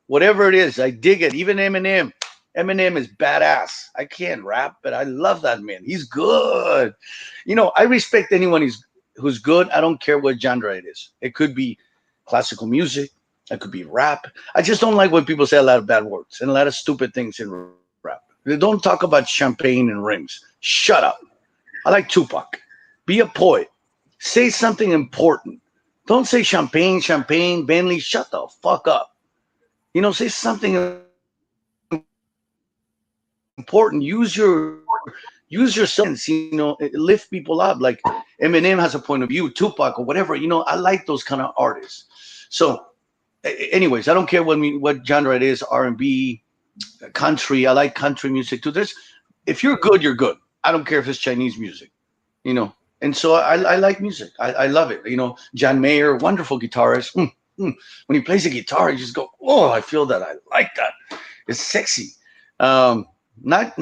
whatever it is, I dig it. Even Eminem. Eminem is badass. I can't rap, but I love that man. He's good. I respect anyone who's good. I don't care what genre it is. It could be classical music. It could be rap. I just don't like when people say a lot of bad words and a lot of stupid things in rap. They don't talk about champagne and rings. Shut up. I like Tupac. Be a poet. Say something important. Don't say champagne, Bentley. Shut the fuck up. Say something important. Use your sense. Lift people up. Like Eminem has a point of view. Tupac or whatever. I like those kind of artists. So, anyways, I don't care what genre it is. R&B, country. I like country music too. If you're good, you're good. I don't care if it's Chinese music. You know. And so I like music. I love it. John Mayer, wonderful guitarist. When he plays the guitar, you just go, oh, I feel that. I like that. It's sexy. Not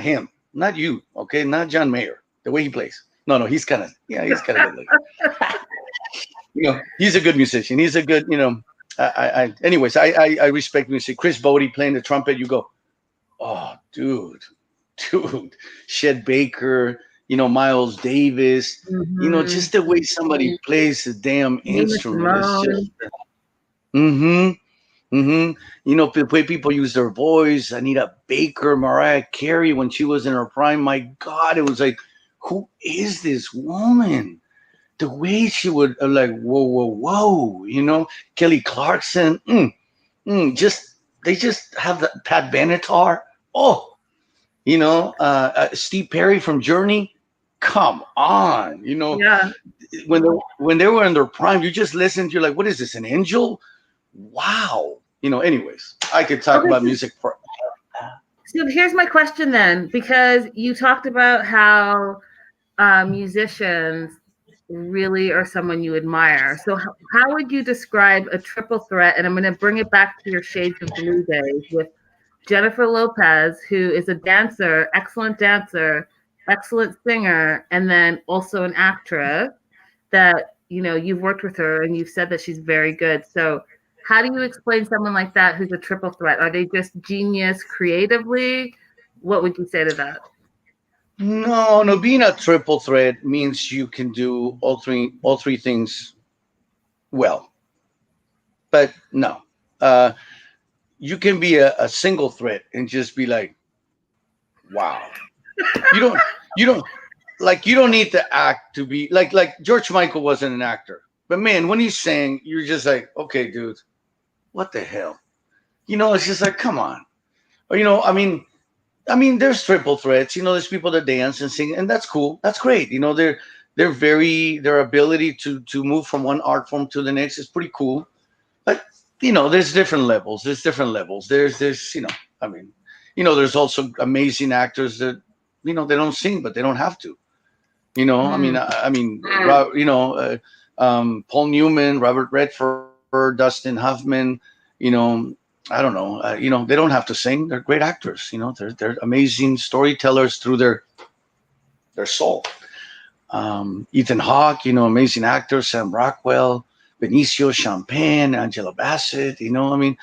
him, not you. Okay, not John Mayer. The way he plays. No, he's kind of good looking. He's a good musician. He's a good. Anyways, I respect music. Chris Bodie playing the trumpet. You go, oh, dude. Chet Baker. Miles Davis. Mm-hmm. Just the way somebody plays the damn Nina instrument is just. Simone. Mm-hmm. Mm-hmm. The way people use their voice. Anita Baker, Mariah Carey, when she was in her prime. My God, it was like, who is this woman? The way she would like, whoa, whoa, whoa. Kelly Clarkson. Just they just have the Pat Benatar. Oh, Steve Perry from Journey. Come on, Yeah. when they were in their prime, you just listened. You're like, what is this? An angel? Wow. Anyways, I could talk Okay. about music for. So here's my question then, because you talked about how musicians really are someone you admire. So how would you describe a triple threat? And I'm going to bring it back to your Shades of Blue days with Jennifer Lopez, who is a dancer, excellent singer, and then also an actress that, you've worked with her and you've said that she's very good. So how do you explain someone like that who's a triple threat? Are they just genius creatively? What would you say to that? No, no. Being a triple threat means you can do all three things well. But no, uh, you can be a single threat and just be like, wow. You don't like you don't need to act to be like George Michael wasn't an actor. But man, when he's saying, you're just like, okay, dude, what the hell? It's just like, come on. Or I mean, there's triple threats. There's people that dance and sing, and that's cool. That's great. Their ability to move from one art form to the next is pretty cool. But there's different levels. There's I mean, there's also amazing actors that they don't sing, but they don't have to. I mean, Mm. Paul Newman, Robert Redford, Dustin Hoffman. I don't know. They don't have to sing. They're great actors. They're amazing storytellers through their soul. Ethan Hawke, amazing actor. Sam Rockwell, Benicio, Champagne, Angela Bassett. Don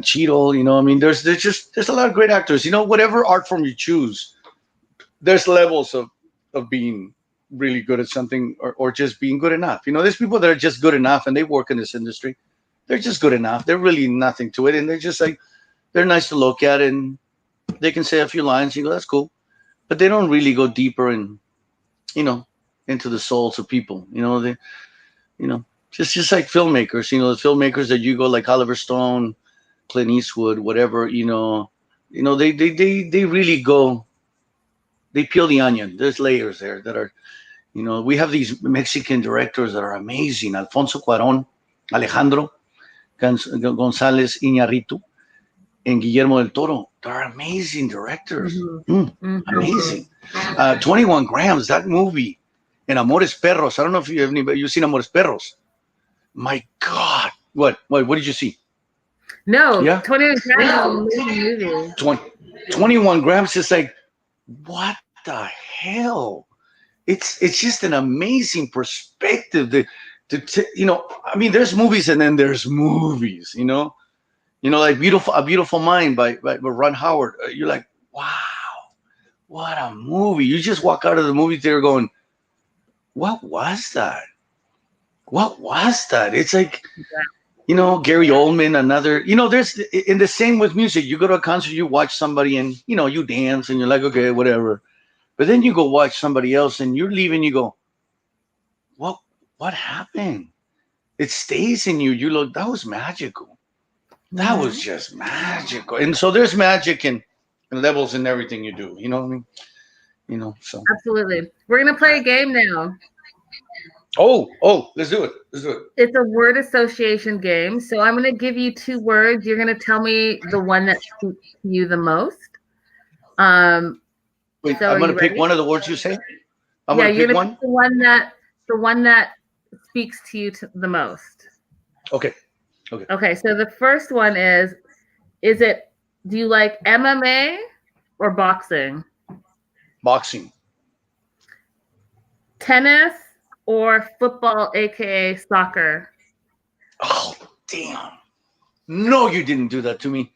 Cheadle. There's a lot of great actors. Whatever art form you choose, there's levels of being really good at something or just being good enough. There's people that are just good enough and they work in this industry. They're just good enough. They're really nothing to it, and they're just like they're nice to look at, and they can say a few lines. You go, that's cool, but they don't really go deeper and you know into the souls of people. You know, just like filmmakers. The filmmakers that you go like Oliver Stone, Clint Eastwood, whatever. They really go. They peel the onion. There's layers there that are. We have these Mexican directors that are amazing. Alfonso Cuarón, Alejandro González Iñárritu, and Guillermo del Toro. They're amazing directors. Mm-hmm. Mm-hmm. Amazing. 21 Grams, that movie. And Amores Perros. I don't know if you've seen Amores Perros. My God. What did you see? No, Yeah? 21 Grams is an amazing movie. 21 Grams is like, what the hell? It's just an amazing perspective. There's movies and then there's movies, like A Beautiful Mind by Ron Howard. You're like, wow, what a movie. You just walk out of the movie theater going, what was that? What was that? It's like, Gary Oldman, another, there's in the same with music. You go to a concert, you watch somebody and, you dance and you're like, okay, whatever. But then you go watch somebody else and you're leaving, you go, what, what happened? It stays in you. You look, that was magical. That was just magical. And so there's magic and levels in everything you do. You know what I mean? So. Absolutely. We're going to play a game now. Oh, let's do it. It's a word association game. So I'm going to give you two words. You're going to tell me the one that speaks to you the most. Wait, so I'm going to pick one of the words you say? I'm yeah, going to you're pick going to pick the one that speaks to you the most. Okay. Okay, so the first one do you like MMA or boxing? Boxing. Tennis or football, aka soccer? Oh, damn. No, you didn't do that to me.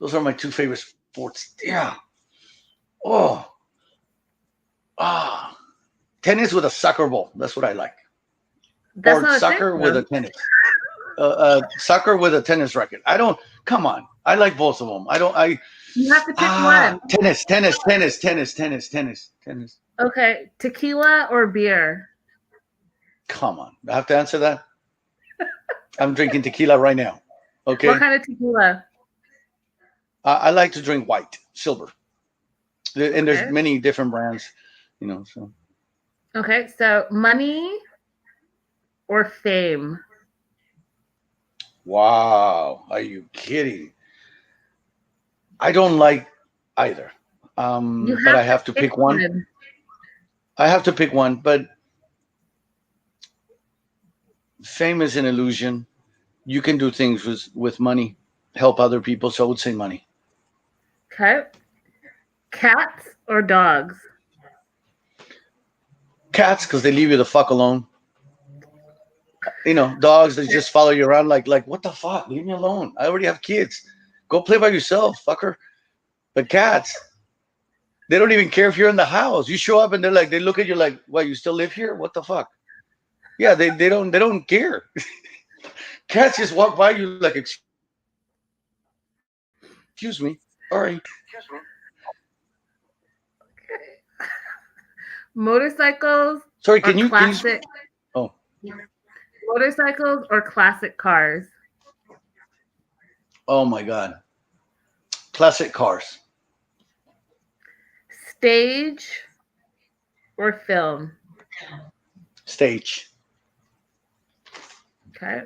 Those are my two favorite sports. Yeah. Oh. Ah, tennis with a soccer ball. That's what I like. That's Or not a thing, soccer with though. a tennis. Soccer with a tennis racket. I don't. Come on. I like both of them. I don't. You have to pick one. Tennis. Okay, tequila or beer? Come on. I have to answer that. I'm drinking tequila right now. Okay. What kind of tequila? I like to drink white, silver, and there's Okay. many different brands. So. Okay, so money or fame? Wow. Are you kidding? I don't like either. But I have to pick one. I have to pick one, but fame is an illusion. You can do things with money, help other people. So I would say money. Okay. Cats or dogs? Cats, because they leave you the fuck alone. Dogs, they just follow you around like what the fuck? Leave me alone. I already have kids. Go play by yourself, fucker. But cats, they don't even care if you're in the house. You show up and they look at you like, what, you still live here? What the fuck? Yeah, they don't care. Cats just walk by you like, excuse me. Sorry. Motorcycles Sorry, or can you classic? Oh. Motorcycles or classic cars? Oh my God. Classic cars. Stage or film? Stage. Okay.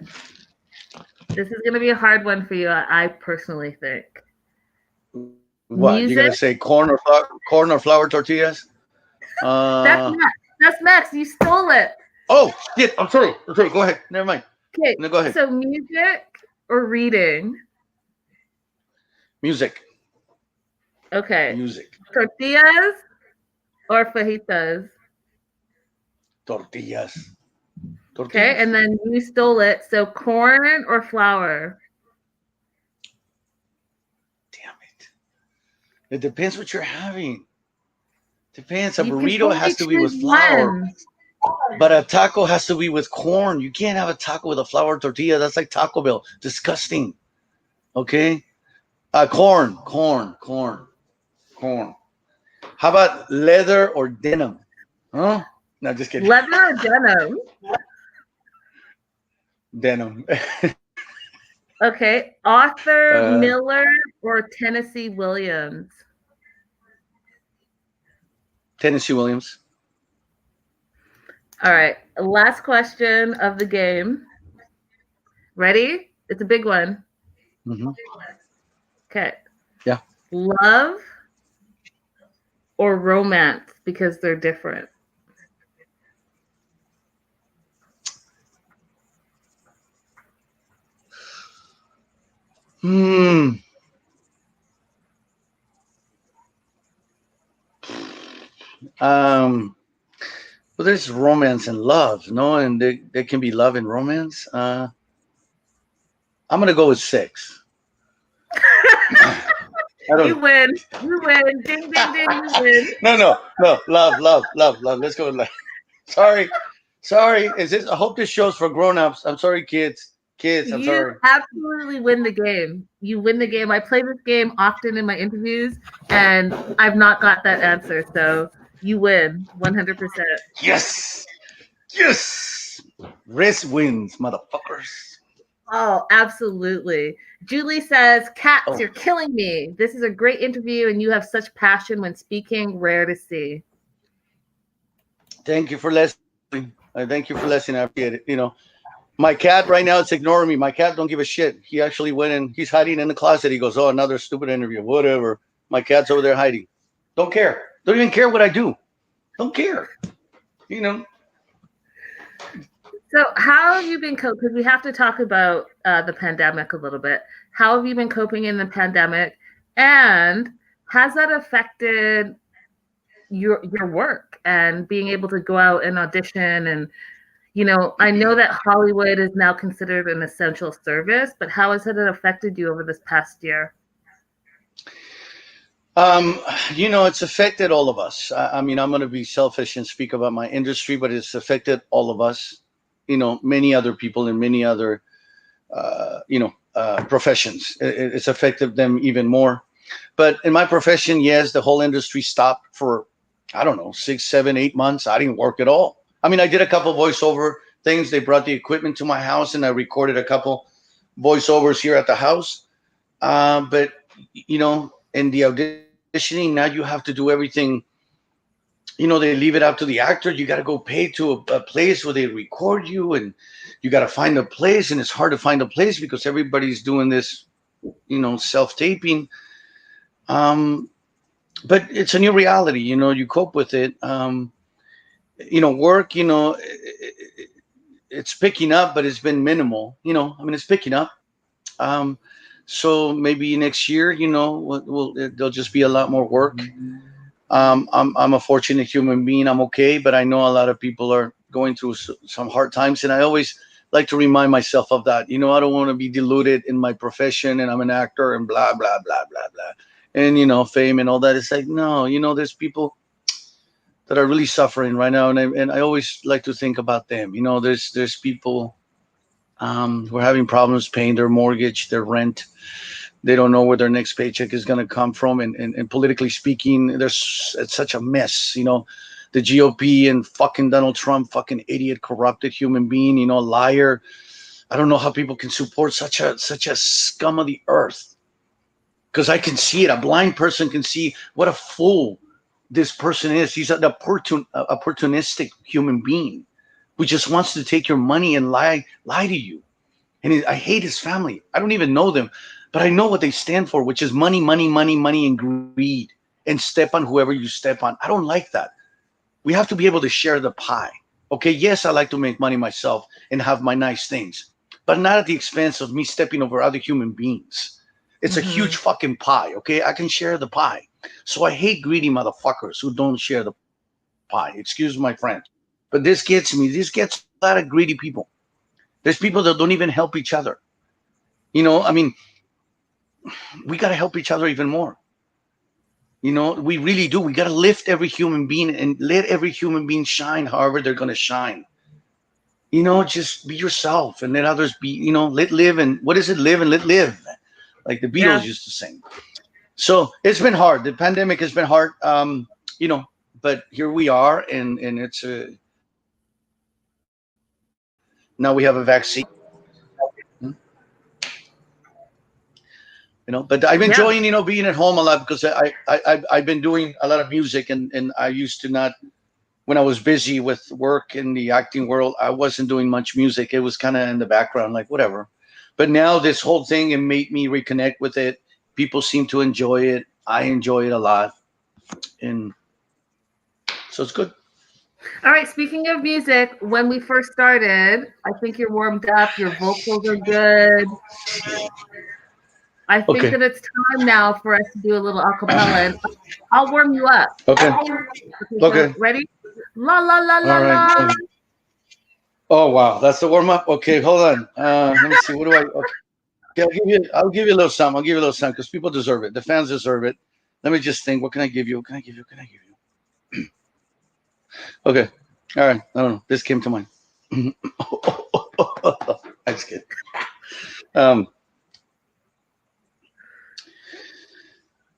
This is going to be a hard one for you, I personally think. What? Music? You're going to say corn or flour tortillas? That's Max. That's Max. You stole it. Oh, shit. I'm sorry. Go ahead. Never mind. Okay. No, go ahead. So music or reading? Music. Okay. Music. Tortillas or fajitas? Tortillas. Okay, and then you stole it. So corn or flour? Damn it. It depends what you're having. Depends. A burrito has to be with flour. But a taco has to be with corn. You can't have a taco with a flour tortilla. That's like Taco Bell. Disgusting. Okay? Corn. How about leather or denim? Huh? No, just kidding. Leather or denim? Denim. Okay. Arthur Miller or Tennessee Williams? Tennessee Williams. All right. Last question of the game. Ready? It's a big one. Mm-hmm. Okay. Yeah. Love or romance, because they're different? Well, there's romance and love, no? And there can be love and romance. I'm going to go with 6. You win. Ding, ding, ding, you win. No. Love. Let's go with love. Sorry. I hope this show's for grown-ups. I'm sorry, kids. I'm sorry. You absolutely win the game. You win the game. I play this game often in my interviews, and I've not got that answer. So you win 100%. Yes. Riz wins, motherfuckers. Oh, absolutely. Julie says, Cats, You're killing me. This is a great interview, and you have such passion when speaking. Rare to see. Thank you for listening. I appreciate it. My cat right now is ignoring me. My cat don't give a shit. He actually went and he's hiding in the closet. He goes, oh, another stupid interview. Whatever. My cat's over there hiding. Don't care. Don't even care what I do. Don't care. So how have you been coping? Because we have to talk about the pandemic a little bit. How have you been coping in the pandemic? And has that affected your work and being able to go out and audition? And, I know that Hollywood is now considered an essential service, but how has it affected you over this past year? Um, it's affected all of us. I mean, I'm going to be selfish and speak about my industry, but it's affected all of us. Many other people in many other, professions. It's affected them even more. But in my profession, yes, the whole industry stopped for, I don't know, 6, 7, 8 months. I didn't work at all. I mean, I did a couple voiceover things. They brought the equipment to my house, and I recorded a couple voiceovers here at the house. But in the auditioning, now you have to do everything. They leave it up to the actor. You got to go pay to a place where they record you, and you got to find a place, and it's hard to find a place because everybody's doing this, self taping. Um, but it's a new reality. You cope with it. Work. It's picking up, but it's been minimal. I mean, it's picking up. Um, so maybe next year, there'll just be a lot more work. I'm a fortunate human being. I'm okay, but I know a lot of people are going through some hard times, and I always like to remind myself of that. I don't want to be deluded in my profession, and I'm an actor, and blah blah blah blah blah, and fame and all that. It's like no, there's people that are really suffering right now, and I always like to think about them. There's people who are having problems paying their mortgage, their rent. They don't know where their next paycheck is going to come from, and politically speaking, it's such a mess. The GOP and fucking Donald Trump, fucking idiot, corrupted human being, liar. I don't know how people can support such a scum of the earth, because I can see it. A blind person can see what a fool this person is. He's an opportunistic human being who just wants to take your money and lie to you. And I hate his family. I don't even know them, but I know what they stand for, which is money, money, money, money, and greed, and step on whoever you step on. I don't like that. We have to be able to share the pie. Okay, yes, I like to make money myself and have my nice things, but not at the expense of me stepping over other human beings. It's a Mm-hmm. huge fucking pie. Okay, I can share the pie. So I hate greedy motherfuckers who don't share the pie. Excuse my French, but this gets me. This gets a lot of greedy people. There's people that don't even help each other. I mean, we got to help each other even more. We really do. We got to lift every human being and let every human being shine however they're going to shine. Just be yourself and let others be, let live. And what is it? Live and let live. Like the Beatles Yeah. used to sing. So it's been hard. The pandemic has been hard. But here we are, and it's now we have a vaccine. But I'm Yeah. enjoying being at home a lot because I've been doing a lot of music, and I used to not, when I was busy with work in the acting world, I wasn't doing much music. It was kind of in the background, like whatever. But now this whole thing, it made me reconnect with it. People seem to enjoy it. I enjoy it a lot, and so it's good. All right. Speaking of music, when we first started, I think you're warmed up. Your vocals are good. I think Okay. that it's time now for us to do a little acapella, and I'll warm you up. Okay. Okay, so Okay. ready? La la la la All right. la. Oh wow, that's the warm up. Okay, hold on. Let me see. What do I? Okay, I'll give you a little something. I'll give you a little something because people deserve it. The fans deserve it. Let me just think. What can I give you? What can I give you? What can I give you? Okay. All right. I don't know. This came to mind. I just kidding. Um,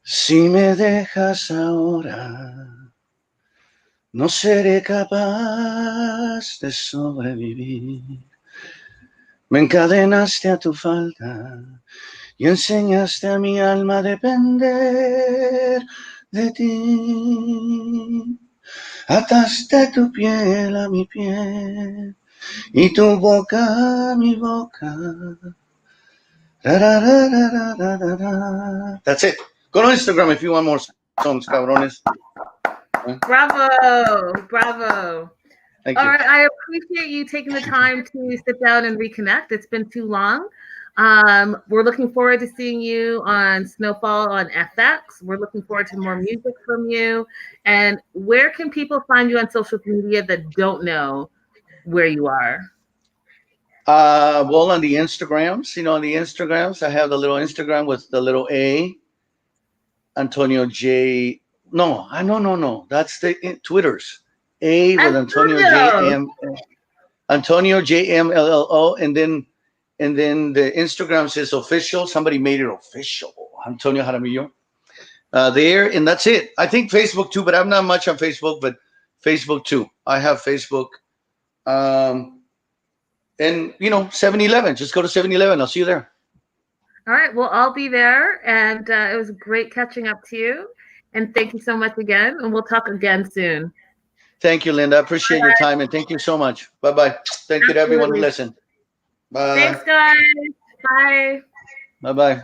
si me dejas ahora, no seré capaz de sobrevivir. Me encadenaste a tu falta y enseñaste a mi alma a depender de ti. Ataste tu piel a mi piel y tu boca a mi boca. That's it. Go to Instagram if you want more songs, cabrones. Bravo, bravo. Thank All you. right, I appreciate you taking the time to sit down and reconnect. It's been too long. We're looking forward to seeing you on Snowfall on FX. We're looking forward to more music from you. And where can people find you on social media that don't know where you are? Well, on the Instagrams, I have the little Instagram with the little A. Antonio J. No. That's the Twitter's. A with Antonio J Antonio. M Antonio JMLLO, and then the Instagram says official. Somebody made it official. Antonio Jaramillo. There, and that's it. I think Facebook too, but I'm not much on Facebook, but Facebook too. I have Facebook. And 7-Eleven. Just go to 7-Eleven. I'll see you there. All right. Well, I'll be there. And it was great catching up to you. And thank you so much again. And we'll talk again soon. Thank you, Linda. I appreciate your time, and thank you so much. Bye-bye. Thank you to everyone who listened. Bye. Thanks, guys. Bye. Bye-bye.